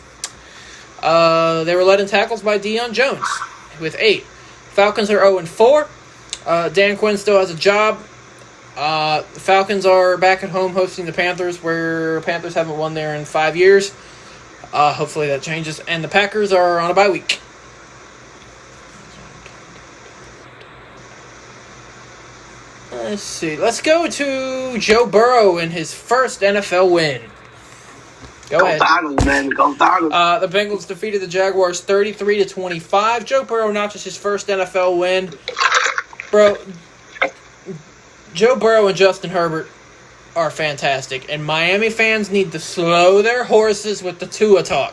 They were led in tackles by Deion Jones with 8. Falcons are 0-4. Dan Quinn still has a job. The Falcons are back at home hosting the Panthers, where Panthers haven't won there in 5 years. Hopefully that changes. And the Packers are on a bye week. Let's see. Let's go to Joe Burrow in his first NFL win. Go ahead. Tigers, man. Go Tigers. The Bengals defeated the Jaguars 33-25. Joe Burrow notches his first NFL win. Bro, Joe Burrow and Justin Herbert are fantastic, and Miami fans need to slow their horses with the Tua talk.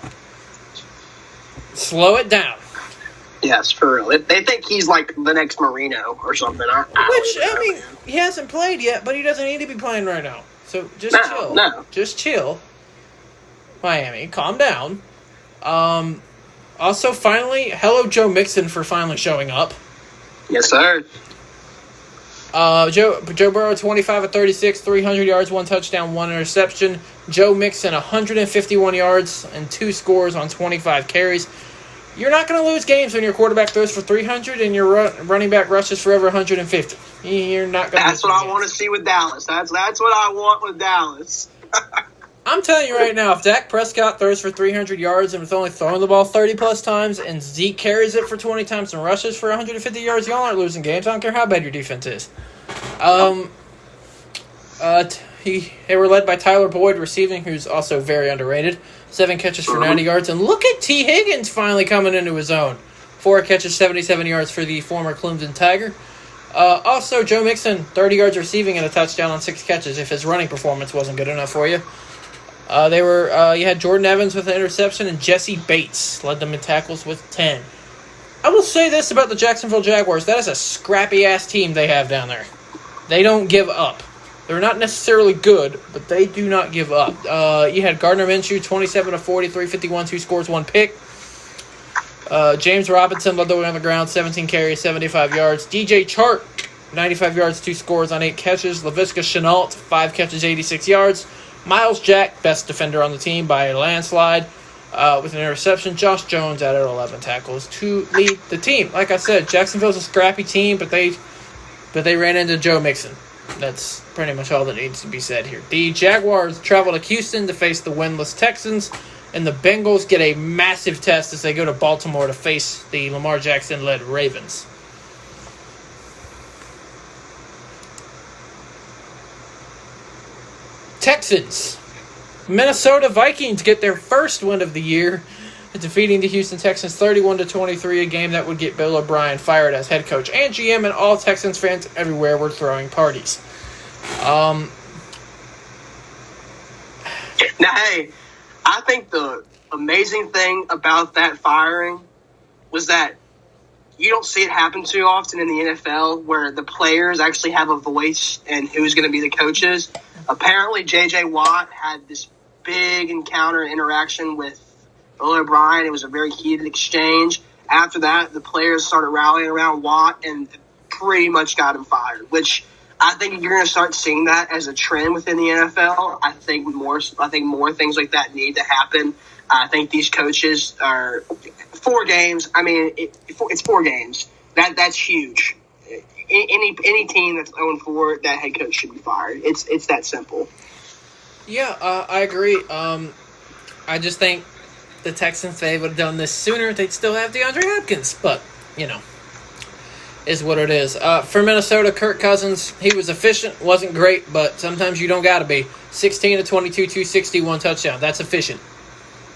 Slow it down. Yes, for real. They think he's like the next Marino or something. I mean, he hasn't played yet, but he doesn't need to be playing right now. So just chill. No. Just chill. Miami, calm down. Also, finally, hello Joe Mixon for finally showing up. Yes, sir. Joe Burrow, 25 of 36, 300 yards, 1 touchdown, 1 interception. Joe Mixon, 151 yards and 2 scores on 25 carries. You're not going to lose games when your quarterback throws for 300 and your running back rushes for over 150. You're not going to. That's what I want to see with Dallas. That's what I want with Dallas. I'm telling you right now, if Dak Prescott throws for 300 yards and is only throwing the ball 30-plus times, and Zeke carries it for 20 times and rushes for 150 yards, y'all aren't losing games. I don't care how bad your defense is. They were led by Tyler Boyd receiving, who's also very underrated. 7 catches for 90 yards. And look at T. Higgins finally coming into his own. 4 catches, 77 yards for the former Clemson Tiger. Also, Joe Mixon, 30 yards receiving and a touchdown on 6 catches if his running performance wasn't good enough for you. You had Jordan Evans with an interception, and Jesse Bates led them in tackles with 10. I will say this about the Jacksonville Jaguars. That is a scrappy-ass team they have down there. They don't give up. They're not necessarily good, but they do not give up. You had Gardner Minshew, 27 of 40, 351, 2 scores, 1 pick. James Robinson led the way on the ground, 17 carries, 75 yards. DJ Chark, 95 yards, 2 scores on 8 catches. Laviska Shenault, 5 catches, 86 yards. Miles Jack, best defender on the team by a landslide, with an interception. Josh Jones added 11 tackles to lead the team. Like I said, Jacksonville's a scrappy team, but they ran into Joe Mixon. That's pretty much all that needs to be said here. The Jaguars travel to Houston to face the winless Texans, and the Bengals get a massive test as they go to Baltimore to face the Lamar Jackson-led Ravens. Texans. Minnesota Vikings get their first win of the year, defeating the Houston Texans 31-23, a game that would get Bill O'Brien fired as head coach and GM, and all Texans fans everywhere were throwing parties. Now, hey, I think the amazing thing about that firing was that you don't see it happen too often in the NFL where the players actually have a voice in who's going to be the coaches. Apparently, J.J. Watt had this big interaction with Bill O'Brien. It was a very heated exchange. After that, the players started rallying around Watt and pretty much got him fired, which I think you're going to start seeing that as a trend within the NFL. I think more things like that need to happen. I think these coaches are 4 games. I mean, it's 4 games. That's huge. Any team that's 0-4, that head coach should be fired. It's that simple. Yeah, I agree. I just think the Texans, if they would have done this sooner, they'd still have DeAndre Hopkins. But, is what it is. For Minnesota, Kirk Cousins, he was efficient, wasn't great, but sometimes you don't got to be. 16-22, 261 touchdown. That's efficient.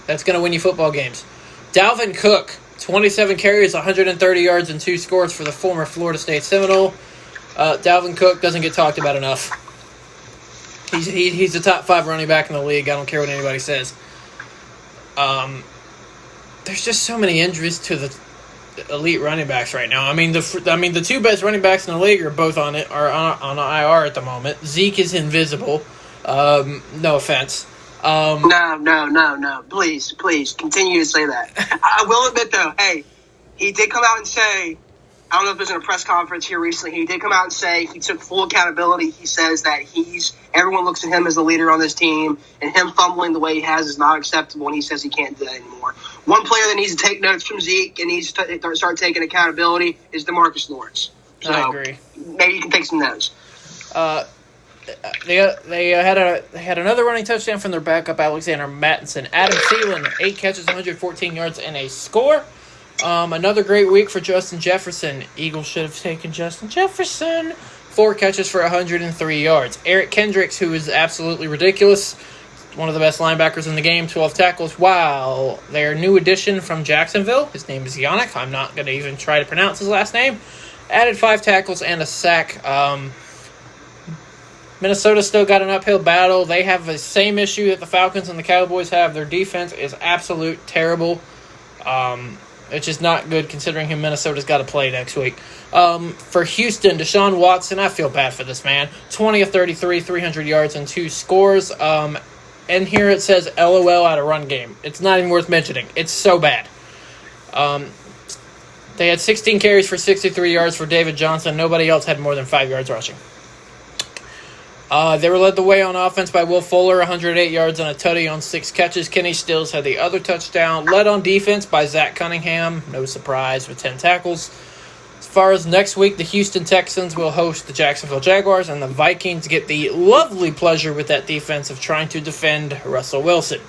That's going to win you football games. Dalvin Cook, 27 carries, 130 yards, and 2 scores for the former Florida State Seminole. Dalvin Cook doesn't get talked about enough. He's the top 5 running back in the league. I don't care what anybody says. There's just so many injuries to the elite running backs right now. I mean, the 2 best running backs in the league are both on IR at the moment. Zeke is invisible. No offense. No. Please continue to say that. I will admit though, hey, he did come out and say, I don't know if it was in a press conference here recently, he did come out and say he took full accountability. He says that everyone looks at him as the leader on this team, and him fumbling the way he has is not acceptable, and he says he can't do that anymore. One player that needs to take notes from Zeke and needs to start taking accountability is DeMarcus Lawrence. So I agree. Maybe you can take some notes. They had another running touchdown from their backup, Alexander Mattison. Adam Thielen, 8 catches, 114 yards, and a score. Another great week for Justin Jefferson. Eagles should have taken Justin Jefferson. 4 catches for 103 yards. Eric Kendricks, who is absolutely ridiculous, one of the best linebackers in the game, 12 tackles. Wow. Their new addition from Jacksonville, his name is Yannick. I'm not going to even try to pronounce his last name. Added 5 tackles and a sack. Minnesota still got an uphill battle. They have the same issue that the Falcons and the Cowboys have. Their defense is absolute terrible. Which is not good considering who Minnesota's got to play next week. For Houston, Deshaun Watson, I feel bad for this man. 20 of 33, 300 yards, and 2 scores. And here it says LOL out of run game. It's not even worth mentioning. It's so bad. They had 16 carries for 63 yards for David Johnson. Nobody else had more than 5 yards rushing. They were led the way on offense by Will Fuller, 108 yards and a tutty on 6 catches. Kenny Stills had the other touchdown. Led on defense by Zach Cunningham, no surprise, with 10 tackles. As far as next week, the Houston Texans will host the Jacksonville Jaguars, and the Vikings get the lovely pleasure with that defense of trying to defend Russell Wilson.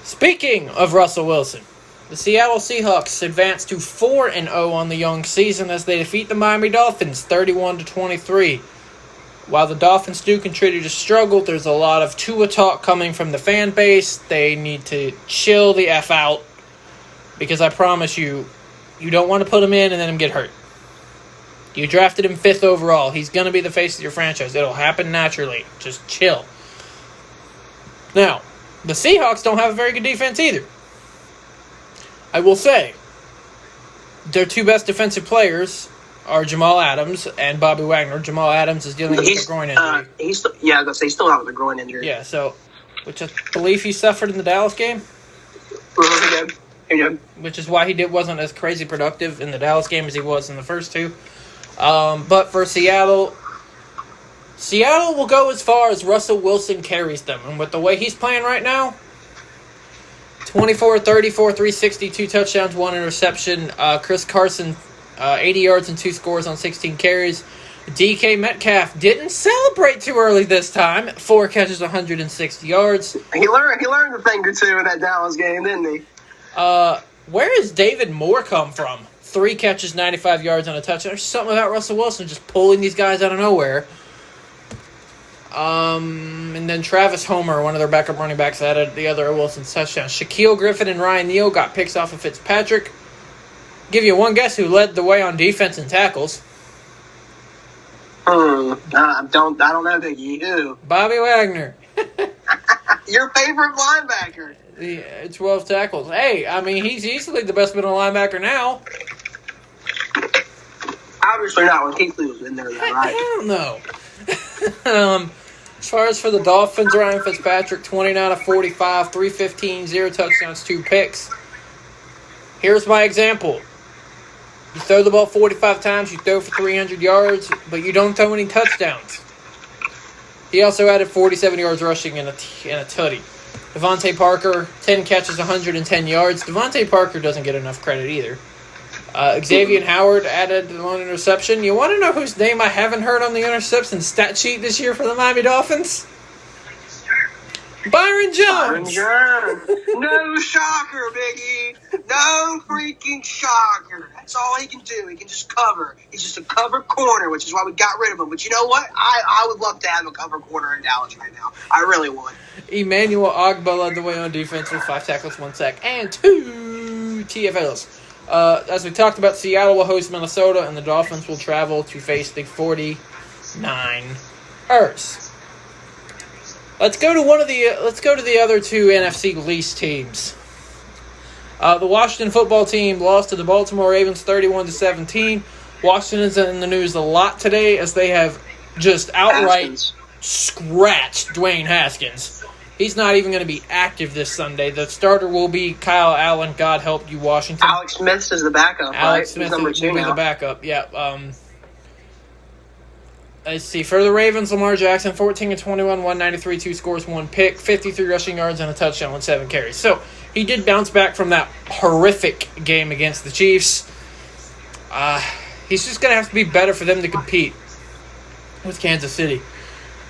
Speaking of Russell Wilson, the Seattle Seahawks advance to 4-0 on the young season as they defeat the Miami Dolphins 31-23. While the Dolphins do continue to struggle, there's a lot of Tua talk coming from the fan base. They need to chill the F out because I promise you, you don't want to put him in and then him get hurt. You drafted him 5th overall. He's going to be the face of your franchise. It'll happen naturally. Just chill. Now, the Seahawks don't have a very good defense either. I will say, their 2 best defensive players are Jamal Adams and Bobby Wagner. Jamal Adams is dealing with a groin injury. He's still out with a groin injury. Yeah, so, which I believe he suffered in the Dallas game. He did. Which is why he wasn't as crazy productive in the Dallas game as he was in the first 2. But for Seattle will go as far as Russell Wilson carries them. And with the way he's playing right now, 24, 34, 360, 2 touchdowns, 1 interception. Chris Carson, 80 yards and 2 scores on 16 carries. DK Metcalf didn't celebrate too early this time. 4 catches, 160 yards. He learned a thing or two in that Dallas game, didn't he? Where has David Moore come from? 3 catches, 95 yards on a touchdown. There's something about Russell Wilson just pulling these guys out of nowhere. And then Travis Homer, one of their backup running backs, added the other Wilson's touchdown. Shaquille Griffin and Ryan Neal got picks off of Fitzpatrick. Give you one guess who led the way on defense and tackles. I don't know, Biggie. Who? Bobby Wagner. Your favorite linebacker. 12 tackles. Hey, I mean, he's easily the best middle linebacker now. Obviously not when Keith Lee was in there, though, right? I don't know. As far as for the Dolphins, Ryan Fitzpatrick, 29 of 45, 315, 0 touchdowns, 2 picks. Here's my example. You throw the ball 45 times, you throw for 300 yards, but you don't throw any touchdowns. He also added 47 yards rushing and a tutty. Devontae Parker, 10 catches, 110 yards. Devontae Parker doesn't get enough credit either. Xavier Howard added 1 interception. You want to know whose name I haven't heard on the interception stat sheet this year for the Miami Dolphins? Byron Jones. No shocker, Biggie. No freaking shocker. That's all he can do. He can just cover. He's just a cover corner, which is why we got rid of him. But you know what? I would love to have a cover corner in Dallas right now. I really would. Emmanuel Ogbah led the way on defense with 5 tackles, 1 sack, and 2 TFLs. As we talked about, Seattle will host Minnesota, and the Dolphins will travel to face the 49ers. Let's go to the other 2 NFC least teams. The Washington football team lost to the Baltimore Ravens 31-17. Washington is in the news a lot today as they have just outright scratched Dwayne Haskins. He's not even going to be active this Sunday. The starter will be Kyle Allen. God help you, Washington. Alex Smith is the backup, Alex Smith will be the backup, yeah. Let's see. For the Ravens, Lamar Jackson, 14-21, 193, 2 scores, 1 pick, 53 rushing yards, and a touchdown with 7 carries. So, he did bounce back from that horrific game against the Chiefs. He's just going to have to be better for them to compete with Kansas City.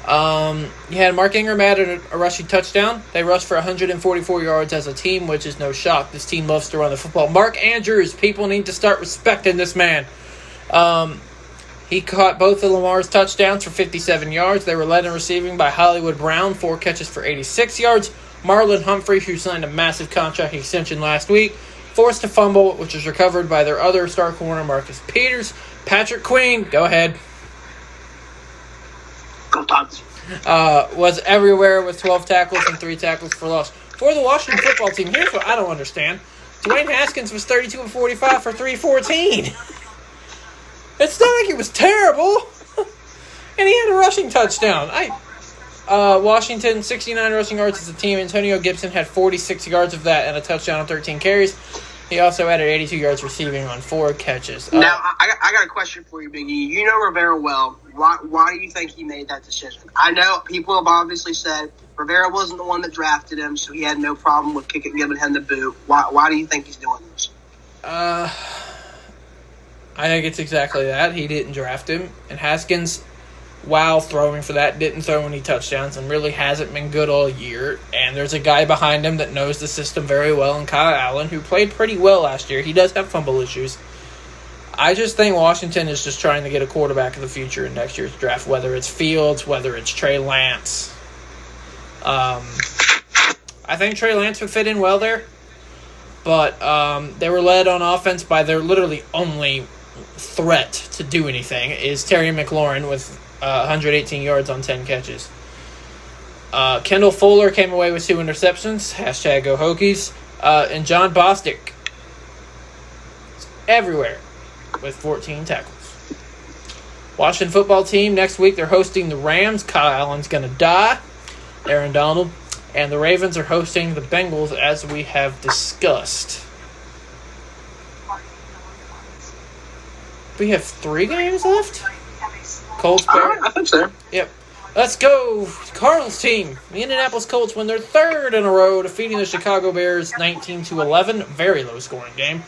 You had Mark Ingram added a rushing touchdown. They rushed for 144 yards as a team, which is no shock. This team loves to run the football. Mark Andrews, people need to start respecting this man. He caught both of Lamar's touchdowns for 57 yards. They were led in receiving by Hollywood Brown, 4 catches for 86 yards. Marlon Humphrey, who signed a massive contract extension last week, forced a fumble, which was recovered by their other star corner, Marcus Peters. Patrick Queen, go ahead. Go Dogs. Was everywhere with 12 tackles and 3 tackles for loss. For the Washington football team, here's what I don't understand. Dwayne Haskins was 32 of 45 for 314. It's not like it was terrible. And he had a rushing touchdown. Washington, 69 rushing yards as a team. Antonio Gibson had 46 yards of that and a touchdown on 13 carries. He also added 82 yards receiving on 4 catches. Now, I got a question for you, Biggie. You know Rivera well. Why do you think he made that decision? I know people have obviously said Rivera wasn't the one that drafted him, so he had no problem with giving him the boot. Why do you think he's doing this? I think it's exactly that. He didn't draft him. And Haskins, while throwing for that, didn't throw any touchdowns and really hasn't been good all year. And there's a guy behind him that knows the system very well, and Kyle Allen, who played pretty well last year. He does have fumble issues. I just think Washington is just trying to get a quarterback of the future in next year's draft, whether it's Fields, whether it's Trey Lance. I think Trey Lance would fit in well there. But they were led on offense by their literally only threat to do anything is Terry McLaurin with 118 yards on 10 catches. Kendall Fuller came away with 2 interceptions. Hashtag go Hokies. And John Bostic everywhere with 14 tackles. Washington football team, next week they're hosting the Rams. Kyle Allen's going to die. Aaron Donald. And the Ravens are hosting the Bengals, as we have discussed. We have 3 games left? Colts, Bears? I think so. Yep. Let's go. Cardinals team. The Indianapolis Colts win their 3rd in a row, defeating the Chicago Bears 19-11. Very low scoring game.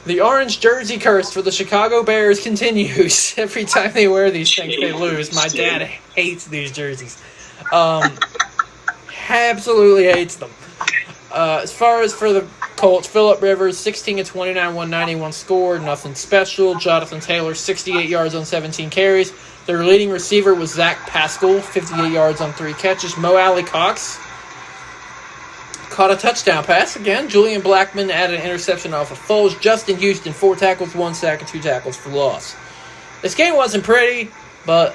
The orange jersey curse for the Chicago Bears continues. Every time they wear these things, they lose. My dad hates these jerseys. Absolutely hates them. As far as for the Colts, Phillip Rivers, 16-29, 191 scored. Nothing special. Jonathan Taylor, 68 yards on 17 carries. Their leading receiver was Zach Pascal, 58 yards on 3 catches. Mo Alley-Cox caught a touchdown pass again. Julian Blackmon added an interception off of Foles. Justin Houston, 4 tackles, 1 sack, and 2 tackles for loss. This game wasn't pretty, but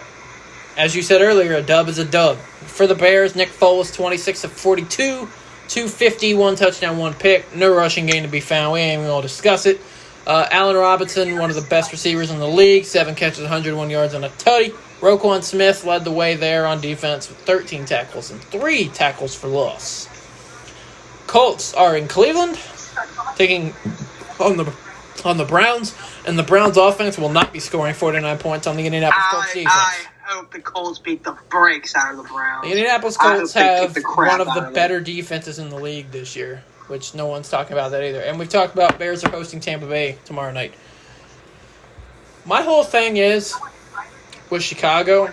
as you said earlier, a dub is a dub. For the Bears, Nick Foles, 26 of 42, 250, 1 touchdown, 1 pick. No rushing game to be found. We ain't even going to discuss it. Allen Robinson, one of the best receivers in the league, 7 catches, 101 yards on a tutty. Roquan Smith led the way there on defense with 13 tackles and 3 tackles for loss. Colts are in Cleveland, taking on the Browns, and the Browns offense will not be scoring 49 points on the Indianapolis Colts defense. I hope the Colts beat the brakes out of the Browns. The Indianapolis Colts have one of the better defenses in the league this year, which no one's talking about that either. And we've talked about Bears are hosting Tampa Bay tomorrow night. My whole thing is, with Chicago,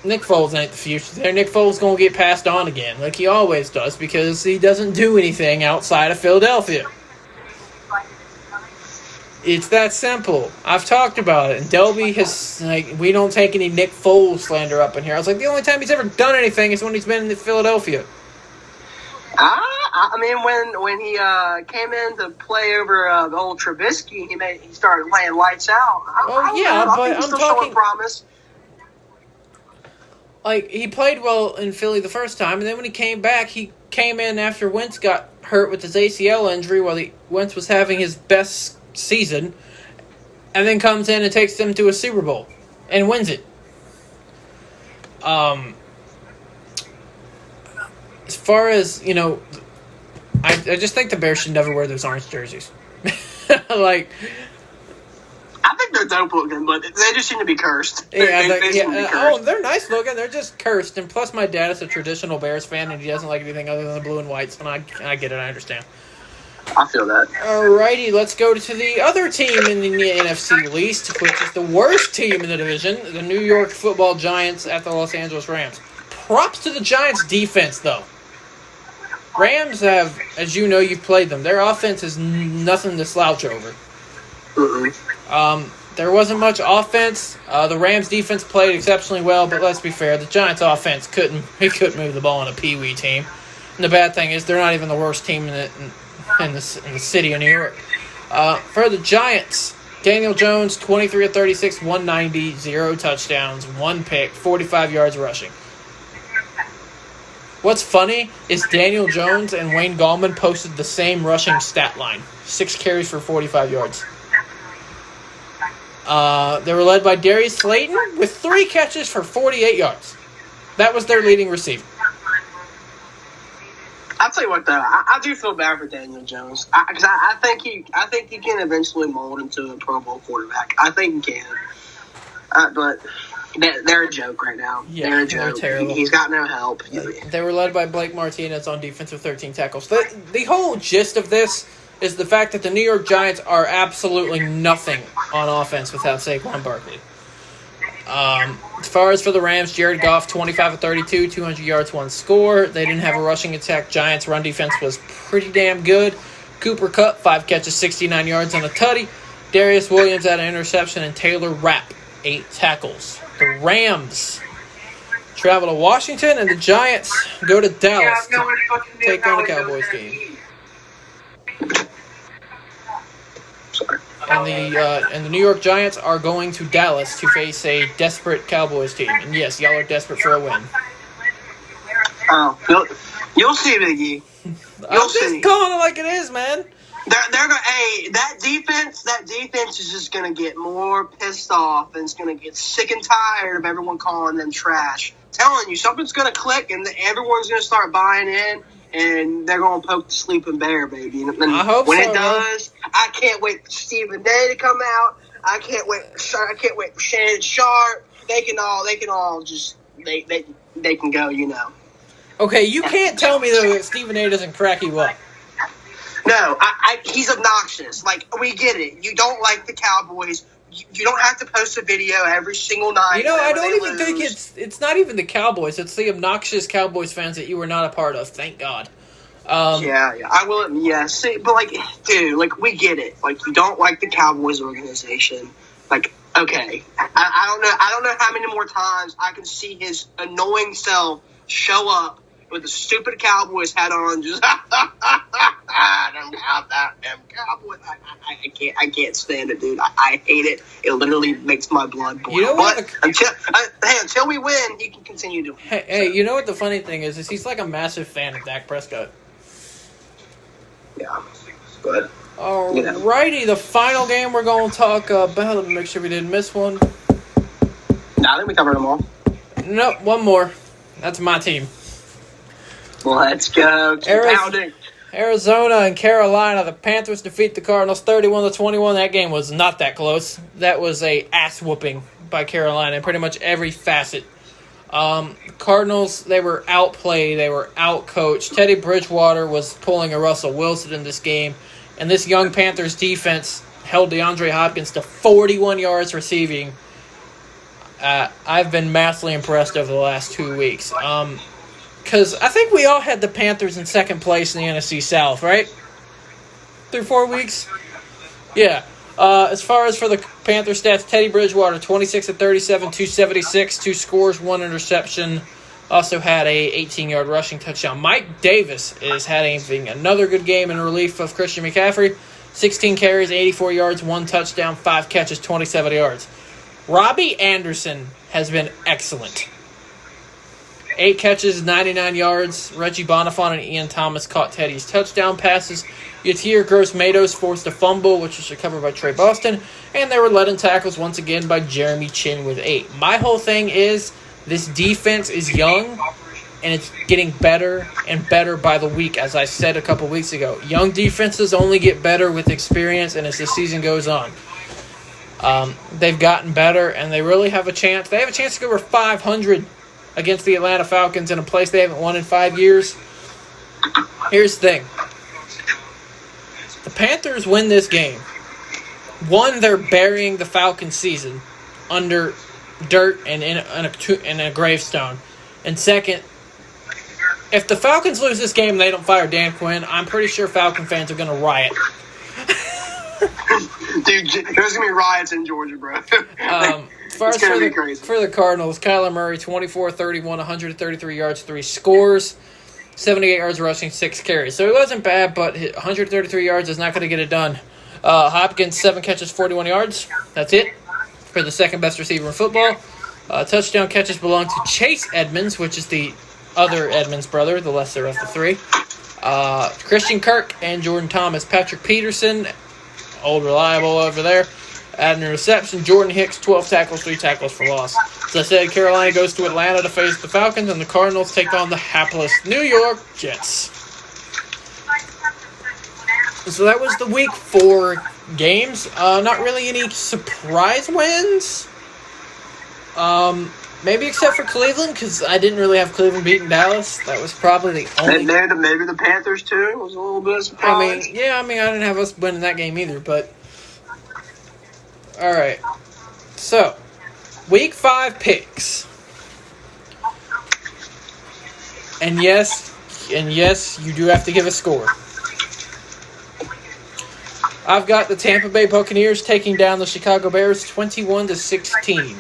Nick Foles ain't the future there. Nick Foles going to get passed on again, like he always does, because he doesn't do anything outside of Philadelphia. It's that simple. I've talked about it. And Delby has, we don't take any Nick Foles slander up in here. I was like, the only time he's ever done anything is when he's been in Philadelphia. I mean, when he came in to play over the old Trubisky, he started laying lights out. But I'm talking promise. Like, he played well in Philly the first time, and then when he came back, he came in after Wentz got hurt with his ACL injury while Wentz was having his best season, and then comes in and takes them to a Super Bowl and wins it. As far as, I just think the Bears should never wear those orange jerseys. I think they're dope looking, but they just seem to be cursed. They're nice looking. They're just cursed. And plus, my dad is a traditional Bears fan, and he doesn't like anything other than the blue and whites. And I get it. I understand. I feel that. Alrighty, let's go to the other team in the NFC East, which is the worst team in the division, the New York Football Giants at the Los Angeles Rams. Props to the Giants' defense, though. Rams have, as you know, you've played them. Their offense is nothing to slouch over. There wasn't much offense. The Rams' defense played exceptionally well, but let's be fair, the Giants' offense couldn't move the ball on a peewee team. And the bad thing is, they're not even the worst team in the city of New York. For the Giants, Daniel Jones, 23 of 36, 190, 0 touchdowns, 1 pick, 45 yards rushing. What's funny is Daniel Jones and Wayne Gallman posted the same rushing stat line, 6 carries for 45 yards. They were led by Darius Slayton with 3 catches for 48 yards. That was their leading receiver. I'll tell you what, though, I do feel bad for Daniel Jones because I think he can eventually mold into a Pro Bowl quarterback. I think he can, but they're a joke right now. Yeah, they're a joke. Terrible. He's got no help. They were led by Blake Martinez on defense with 13 tackles. The whole gist of this is the fact that the New York Giants are absolutely nothing on offense without Saquon Barkley. As far as for the Rams, Jared Goff, 25 of 32, 200 yards, 1 score. They didn't have a rushing attack. Giants' run defense was pretty damn good. Cooper Kupp, 5 catches, 69 yards on a tutty. Darius Williams had an interception, and Taylor Rapp, 8 tackles. The Rams travel to Washington, and the Giants go to Dallas to take on the Cowboys game. Sorry. and the New York Giants are going to Dallas to face a desperate Cowboys team. And yes, y'all are desperate for a win. Oh, you'll see, Biggie. I'm just calling it like it is, man. They're gonna. Hey, that defense is just gonna get more pissed off, and it's gonna get sick and tired of everyone calling them trash. Telling you, something's gonna click, and everyone's gonna start buying in, and they're gonna poke the sleeping bear, baby. And I hope when so, it does, I can't wait for Stephen Day to come out. I can't wait for Shannon Sharp. They can all just they can go. Okay, you can't tell me though that Stephen A. doesn't crack you up. No, he's obnoxious. Like, we get it. You don't like the Cowboys. You don't have to post a video every single night. I don't even think it's not even the Cowboys. It's the obnoxious Cowboys fans that you were not a part of. Thank God. Yeah, I will. Yeah, see, but dude, we get it. Like, you don't like the Cowboys organization. Like, okay, I don't know how many more times I can see his annoying self show up with a stupid Cowboys hat on, just them Cowboys. I can't stand it, dude. I hate it. It literally makes my blood boil. You know what? But until we win, he can continue doing it. Hey, you know what the funny thing is he's like a massive fan of Dak Prescott. Yeah, but alrighty, the final game we're going to talk about. Let me make sure we didn't miss one. I think we covered them all. Nope, one more. That's my team. Let's go. Arizona and Carolina. The Panthers defeat the Cardinals 31-21. That game was not that close. That was a ass whooping by Carolina in pretty much every facet. Cardinals, they were outplayed. They were outcoached. Teddy Bridgewater was pulling a Russell Wilson in this game. And this young Panthers defense held DeAndre Hopkins to 41 yards receiving. I've been massively impressed over the last 2 weeks. Because I think we all had the Panthers in second place in the NFC South, right? Through 4 weeks? Yeah. As far as for the Panther stats, Teddy Bridgewater, 26 of 37, 276, 2 scores, 1 interception. Also had a 18-yard rushing touchdown. Mike Davis is having another good game in relief of Christian McCaffrey. 16 carries, 84 yards, 1 touchdown, 5 catches, 27 yards. Robbie Anderson has been excellent. 8 catches, 99 yards. Reggie Bonifant and Ian Thomas caught Teddy's touchdown passes. Yatir Gross-Matos forced a fumble, which was recovered by Trey Boston. And they were led in tackles once again by Jeremy Chin with 8. My whole thing is this defense is young, and it's getting better and better by the week, as I said a couple weeks ago. Young defenses only get better with experience and as the season goes on. They've gotten better, and they really have a chance. They have a chance to go over 500 against the Atlanta Falcons in a place they haven't won in 5 years. Here's the thing. The Panthers win this game. One, they're burying the Falcons season under dirt and in a gravestone. And second, if the Falcons lose this game and they don't fire Dan Quinn, I'm pretty sure Falcon fans are going to riot. Dude, there's going to be riots in Georgia, bro. For the Cardinals, Kyler Murray, 24-31, 133 yards, 3 scores, 78 yards rushing, 6 carries. So it wasn't bad, but 133 yards is not going to get it done. Hopkins, 7 catches, 41 yards. That's it for the second best receiver in football. Touchdown catches belong to Chase Edmonds, which is the other Edmonds brother, the lesser of the 3. Christian Kirk and Jordan Thomas. Patrick Peterson, old reliable over there, had an interception. Jordan Hicks, 12 tackles, 3 tackles for loss. As I said, Carolina goes to Atlanta to face the Falcons, and the Cardinals take on the hapless New York Jets. So that was the Week 4 games. Not really any surprise wins. Maybe except for Cleveland, because I didn't really have Cleveland beating Dallas. That was probably the only... Maybe the Panthers, too, was a little bit of surprise. I didn't have us winning that game either, but... Alright. So, Week 5 picks. And yes, you do have to give a score. I've got the Tampa Bay Buccaneers taking down the Chicago Bears 21-16.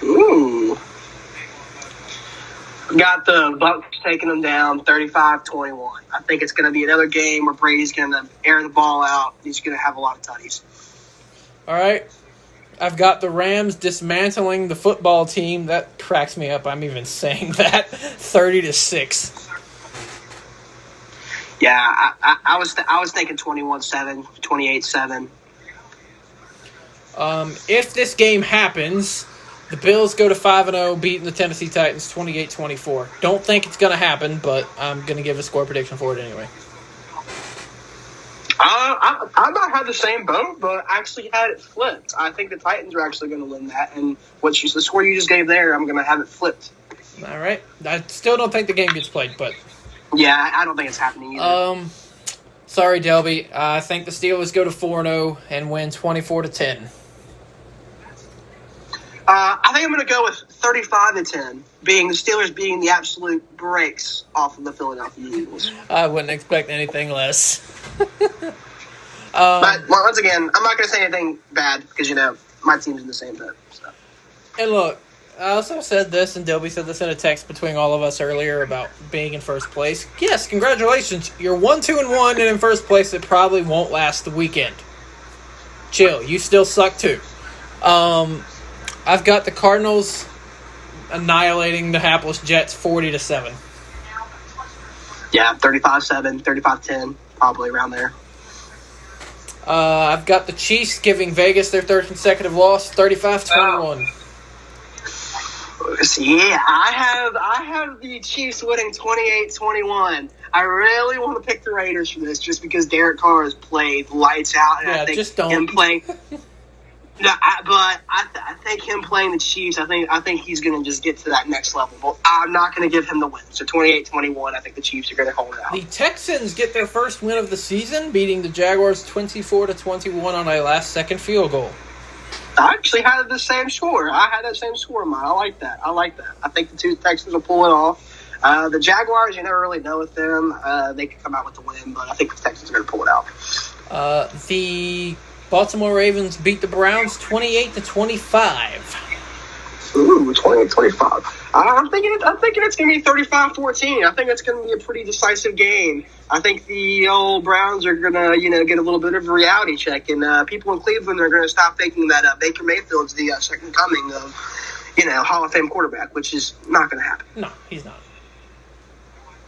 Ooh. Got the Bucks taking them down 35-21. I think it's going to be another game where Brady's going to air the ball out. He's going to have a lot of tutties. All right. I've got the Rams dismantling the football team. That cracks me up. I'm even saying that. 30-6. Yeah, I was thinking 21-7, 28-7. If this game happens, the Bills go to 5-0, beating the Tennessee Titans 28-24. Don't think it's going to happen, but I'm going to give a score prediction for it anyway. I might have the same boat, but I actually had it flipped. I think the Titans are actually going to win that, and the score you just gave there, I'm going to have it flipped. All right. I still don't think the game gets played, but... Yeah, I don't think it's happening either. Sorry, Delby. I think the Steelers go to 4-0 and win 24-10. I think I'm going to go with 35-10, being the Steelers beating the absolute brakes off of the Philadelphia Eagles. I wouldn't expect anything less. But once again, I'm not going to say anything bad because, my team's in the same boat. So. And look, I also said this, and Delby said this in a text between all of us earlier about being in first place. Yes, congratulations. You're 1-2-1 and in first place. It probably won't last the weekend. Chill. You still suck too. I've got the Cardinals annihilating the hapless Jets 40-7. Yeah, 35-7, 35-10, probably around there. I've got the Chiefs giving Vegas their third consecutive loss, 35-21. Yeah, I have the Chiefs winning 28-21. I really want to pick the Raiders for this just because Derek Carr has played lights out. And Yeah, I think just don't. him playing... No, I think him playing the Chiefs, I think he's going to just get to that next level. But I'm not going to give him the win. So 28-21, I think the Chiefs are going to hold it out. The Texans get their first win of the season, beating the Jaguars 24-21 on a last-second field goal. I actually had the same score. I had that same score in mind. I like that. I think the two Texans will pull it off. The Jaguars, you never really know with them. They could come out with the win, but I think the Texans are going to pull it out. The Baltimore Ravens beat the Browns 28-25. Ooh, 28-25. I'm thinking it's going to be 35-14. I think it's going to be a pretty decisive game. I think the old Browns are going to, get a little bit of a reality check, and people in Cleveland are going to stop thinking that Baker Mayfield's the second coming of, Hall of Fame quarterback, which is not going to happen. No, he's not.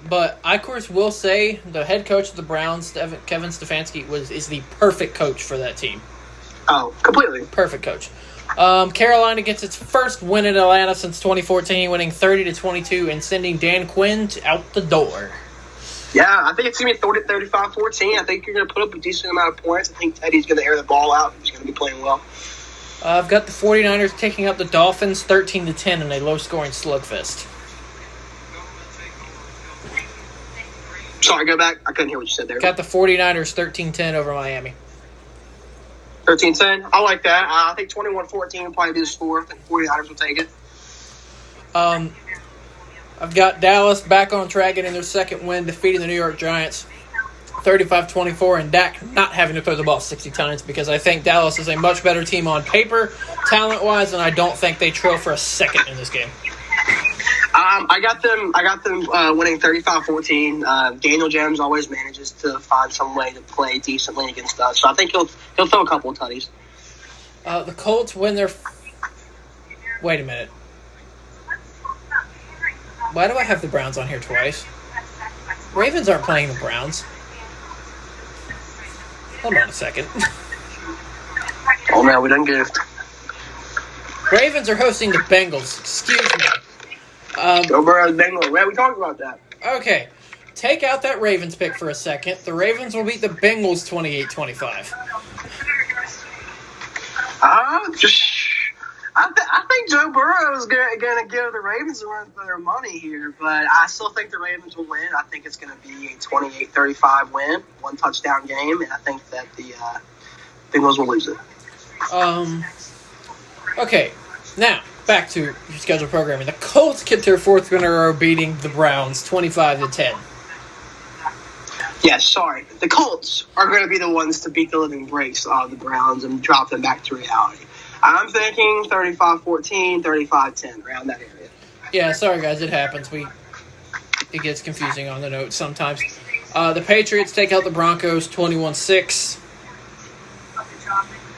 But I, of course, will say the head coach of the Browns, Kevin Stefanski, is the perfect coach for that team. Oh, completely. Perfect coach. Carolina gets its first win in Atlanta since 2014, winning 30-22 and sending Dan Quinn out the door. Yeah, I think it's going to be 35-14. I think you're going to put up a decent amount of points. I think Teddy's going to air the ball out. He's going to be playing well. I've got the 49ers taking out the Dolphins 13-10 in a low-scoring slugfest. Sorry, go back. I couldn't hear what you said there. Got the 49ers 13-10 over Miami. 13-10. I like that. I think 21-14 will probably be the score. I think 49ers will take it. I've got Dallas back on track getting their second win, defeating the New York Giants 35-24, and Dak not having to throw the ball 60 times because I think Dallas is a much better team on paper, talent-wise, and I don't think they trail for a second in this game. I got them winning 35-14. Daniel Jones always manages to find some way to play decently against us, so I think he'll throw a couple of tutties. The Colts win their... Wait a minute. Why do I have the Browns on here twice? Ravens aren't playing the Browns. Hold on a second. Oh, man, we done goofed. Ravens are hosting the Bengals. Excuse me. Joe Burrow's Bengals. We talked about that. Okay. Take out that Ravens pick for a second. The Ravens will beat the Bengals 28-25. I think Joe Burrow is going to give the Ravens a run for their money here, but I still think the Ravens will win. I think it's going to be a 28-35 win, one touchdown game, and I think that the Bengals will lose it. Okay, now back to your scheduled programming. The Colts get their fourth win in a row, beating the Browns 25-10. Yes, sorry. The Colts are going to be the ones to beat the living breaks out of the Browns and drop them back to reality. I'm thinking 35-14, 35-10, around that area. Yeah, sorry guys, it happens. It gets confusing on the notes sometimes. The Patriots take out the Broncos 21-6.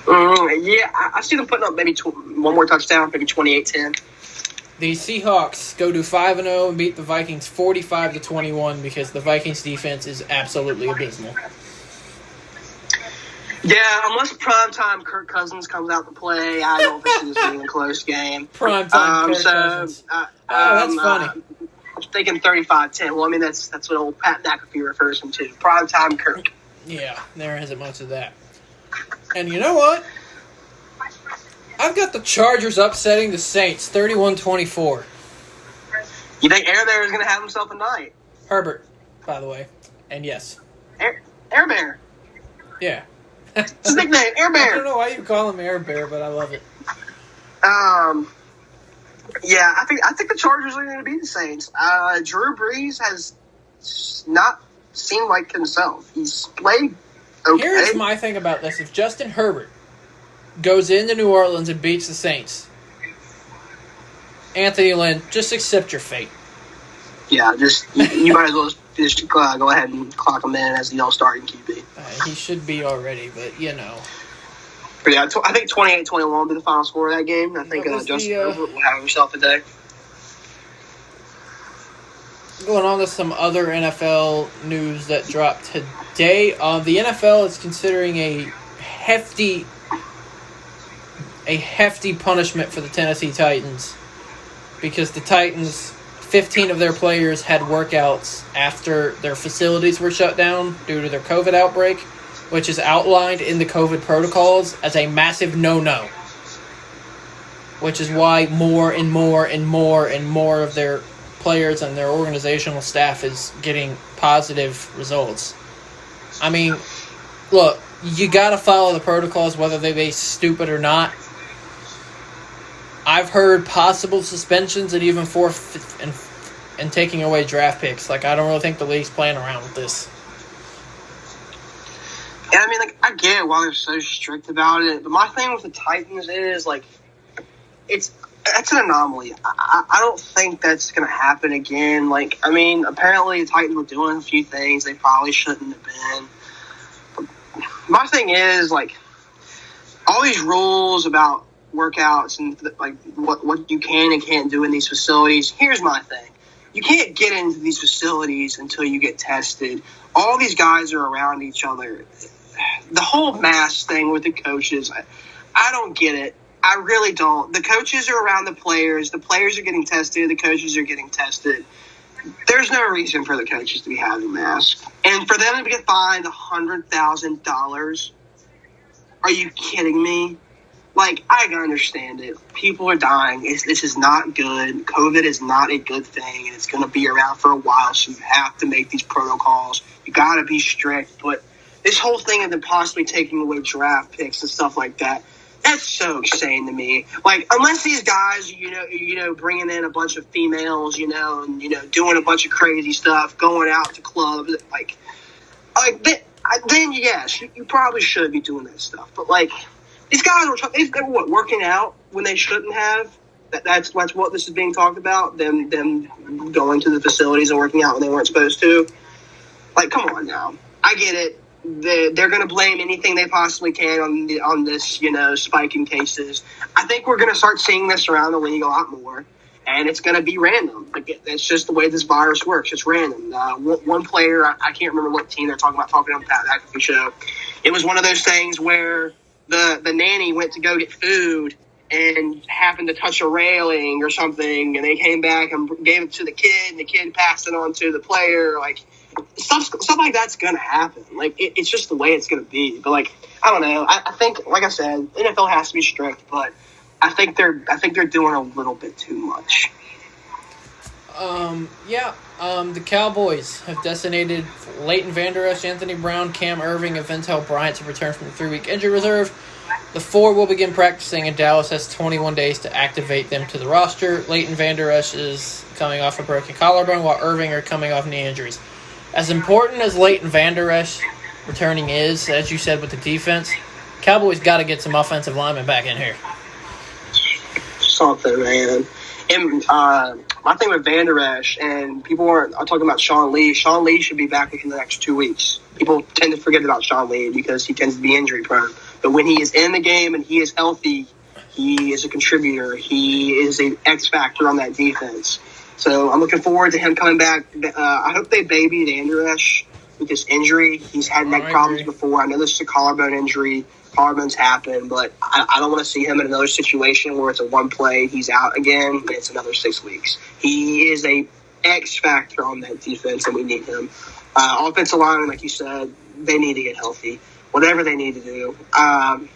Yeah, I see them putting up maybe one more touchdown, maybe 28-10. The Seahawks go to 5-0 and beat the Vikings 45-21 because the Vikings defense is absolutely abysmal. Yeah, unless primetime Kirk Cousins comes out to play, I don't think this being a close game. Primetime Kirk Cousins. That's funny. I'm thinking 35-10. Well, I mean, that's what old Pat McAfee refers him to. Primetime Kirk. Yeah, there isn't much of that. And you know what? I've got the Chargers upsetting the Saints 31-24. You think Air Bear is going to have himself a night? Herbert, by the way. And yes. Air Bear. Yeah. It's his nickname, Air Bear. I don't know why you call him Air Bear, but I love it. Yeah, I think the Chargers are going to beat the Saints. Drew Brees has not seemed like himself. He's played okay. Here's my thing about this. If Justin Herbert goes into New Orleans and beats the Saints, Anthony Lynn, just accept your fate. Yeah, you might as well just go ahead and clock him in as the all-starting QB. He should be already, but you know. But yeah, I think 28-21 will be the final score of that game. I think Justin Herbert will have himself a day. Going on to some other NFL news that dropped today. The NFL is considering a hefty punishment for the Tennessee Titans because the Titans, 15 of their players had workouts after their facilities were shut down due to their COVID outbreak, which is outlined in the COVID protocols as a massive no-no, which is why more and more and more and more of their players and their organizational staff is getting positive results. I mean, look, you got to follow the protocols whether they be stupid or not. I've heard possible suspensions and even and taking away draft picks. Like, I don't really think the league's playing around with this. Yeah, I mean, like, I get why they're so strict about it, but my thing with the Titans is, like, that's an anomaly. I don't think that's going to happen again. Like, I mean, apparently the Titans were doing a few things they probably shouldn't have been. But my thing is, like, all these rules about workouts and, like, what you can and can't do in these facilities. Here's my thing. You can't get into these facilities until you get tested. All these guys are around each other. The whole mask thing with the coaches, I don't get it. I really don't. The coaches are around the players. The players are getting tested. The coaches are getting tested. There's no reason for the coaches to be having masks. And for them to get fined $100,000, are you kidding me? Like, I can understand it. People are dying. This is not good. COVID is not a good thing, and it's going to be around for a while, so you have to make these protocols. You got to be strict. But this whole thing of them possibly taking away draft picks and stuff like that, that's so insane to me. Like, unless these guys, bringing in a bunch of females, and, doing a bunch of crazy stuff, going out to clubs, then yes, you probably should be doing that stuff. But, like, these guys were working out when they shouldn't have. That's what this is being talked about, them going to the facilities and working out when they weren't supposed to. Like, come on now. I get it. They're going to blame anything they possibly can on this, spike in cases. I think we're going to start seeing this around the league a lot more, and it's going to be random. Like, it's just the way this virus works. It's random. One player, I can't remember what team they're talking on the Pat McAfee show. It was one of those things where the nanny went to go get food and happened to touch a railing or something, and they came back and gave it to the kid, and the kid passed it on to the player. Like, stuff like that's gonna happen. Like, it's just the way it's gonna be. But, like, I don't know. I think, like I said, NFL has to be strict, but I think they're doing a little bit too much. The Cowboys have designated Leighton Vander Esch, Anthony Brown, Cam Irving, and Ventel Bryant to return from the 3-week injury reserve. The 4 will begin practicing, and Dallas has 21 days to activate them to the roster. Leighton Vander Esch is coming off a broken collarbone, while Irving are coming off knee injuries. As important as Leighton Vander Esch returning is, as you said with the defense, Cowboys got to get some offensive linemen back in here. Something, man. And My thing with Van Der Esch, and people are talking about Sean Lee. Sean Lee should be back within the next 2 weeks. People tend to forget about Sean Lee because he tends to be injury prone. But when he is in the game and he is healthy, he is a contributor. He is an X factor on that defense. So I'm looking forward to him coming back. I hope they baby Van Der Esch with this injury. He's had neck problems before. I know this is a collarbone injury. Collarbones happen, but I don't want to see him in another situation where it's a one play, he's out again, and it's another 6 weeks. He is a X factor on that defense, and we need him. Offensive line, like you said, they need to get healthy. Whatever they need to do. I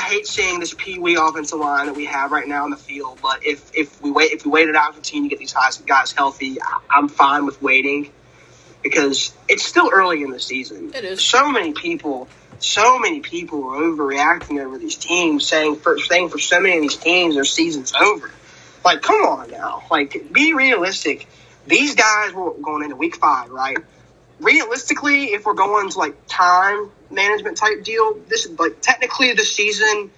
hate seeing this pee-wee offensive line that we have right now in the field, but if we wait it out and continue to get these guys healthy, I'm fine with waiting because it's still early in the season. It is. So many people are overreacting over these teams, saying for so many of these teams their season's over. Like, come on now. Like, be realistic. These guys were going into week 5, right? Realistically, if we're going to, like, time management type deal, this is, like, technically the season,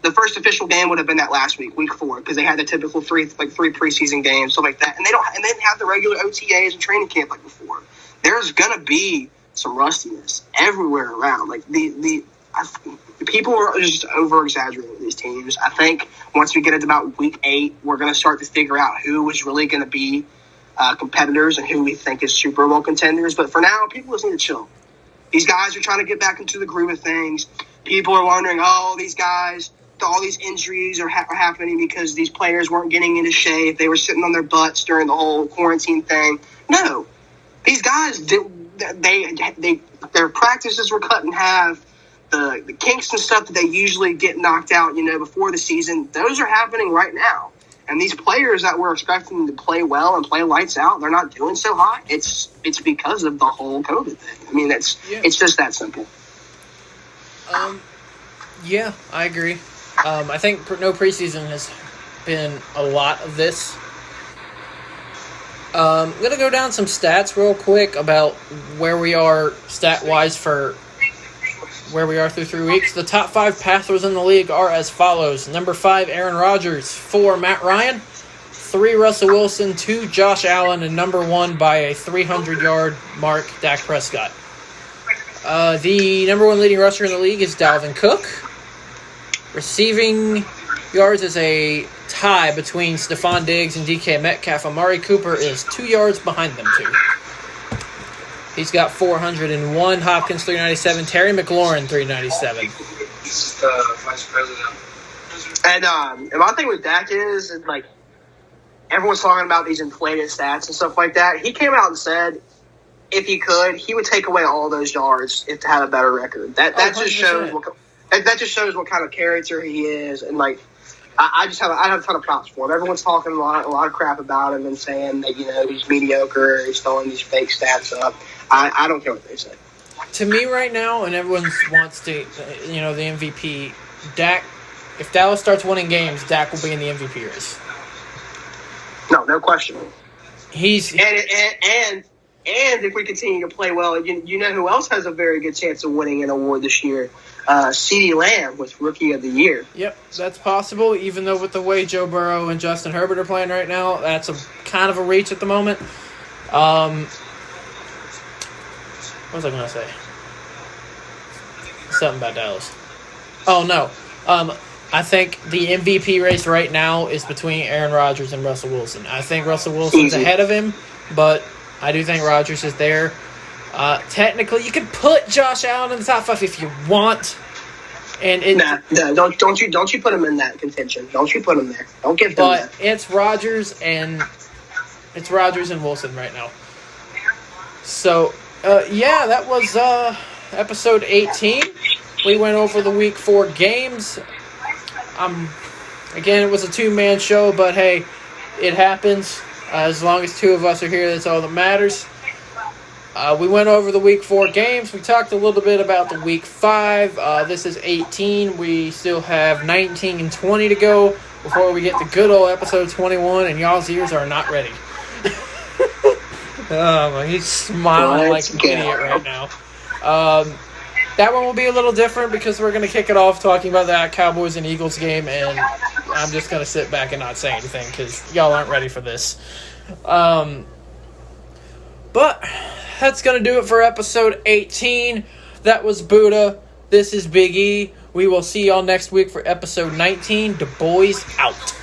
the first official game would have been that last week 4, because they had the typical three preseason games, stuff like that. And they didn't have the regular OTAs and training camp like before. There's going to be some rustiness everywhere around. Like the people are just over exaggerating with these teams. I think once we get into about week 8, we're going to start to figure out who is really going to be competitors and who we think is Super Bowl contenders. But for now, people just need to chill. These guys are trying to get back into the groove of things. People are wondering, these guys, all these injuries are happening because these players weren't getting into shape. They were sitting on their butts during the whole quarantine thing. No, these guys did. Their practices were cut in half. The kinks and stuff that they usually get knocked out, before the season, those are happening right now. And these players that we're expecting to play well and play lights out, they're not doing so hot. It's because of the whole COVID thing. I mean, it's just that simple. Yeah, I agree. I think no preseason has been a lot of this. I'm going to go down some stats real quick about where we are stat-wise for where we are through 3 weeks. The top 5 passers in the league are as follows. Number 5, Aaron Rodgers. 4, Matt Ryan. 3, Russell Wilson. 2, Josh Allen. And number 1 by a 300-yard mark, Dak Prescott. The number 1 leading rusher in the league is Dalvin Cook. Receiving yards is a tie between Stephon Diggs and DK Metcalf. Amari Cooper is 2 yards behind them two. He's got 401. Hopkins 397. Terry McLaurin 397. He's the vice president. And my thing with Dak is like everyone's talking about these inflated stats and stuff like that. He came out and said if he could, he would take away all those yards if to have a better record. That just shows what kind of character he is, and like. I have a ton of props for him. Everyone's talking a lot of crap about him and saying that he's mediocre, he's throwing these fake stats up. I don't care what they say. To me right now, and everyone wants to, the MVP, Dak. If Dallas starts winning games, Dak will be in the MVP race. No question. He's and if we continue to play well, you know who else has a very good chance of winning an award this year? CeeDee Lamb was Rookie of the Year. Yep, that's possible, even though with the way Joe Burrow and Justin Herbert are playing right now, that's a kind of a reach at the moment. What was I going to say? Something about Dallas. Oh, no. I think the MVP race right now is between Aaron Rodgers and Russell Wilson. I think Russell Wilson's ahead of him, but I do think Rodgers is there. Technically, you could put Josh Allen in the top 5 if you want. And don't you put him in that contention. Don't you put him there. Don't give him that. But it's Rodgers and Wilson right now. So, that was episode 18. We went over the week 4 games. Again, it was a 2-man show, but hey, it happens. As long as 2 of us are here, that's all that matters. We went over the week 4 games. We talked a little bit about the week 5. This is 18. We still have 19 and 20 to go before we get to good old episode 21, and y'all's ears are not ready. He's smiling like an idiot right now. That one will be a little different because we're going to kick it off talking about that Cowboys and Eagles game, and I'm just going to sit back and not say anything because y'all aren't ready for this. But that's going to do it for episode 18. That was Buddha. This is Big E. We will see y'all next week for episode 19. The Boyz out.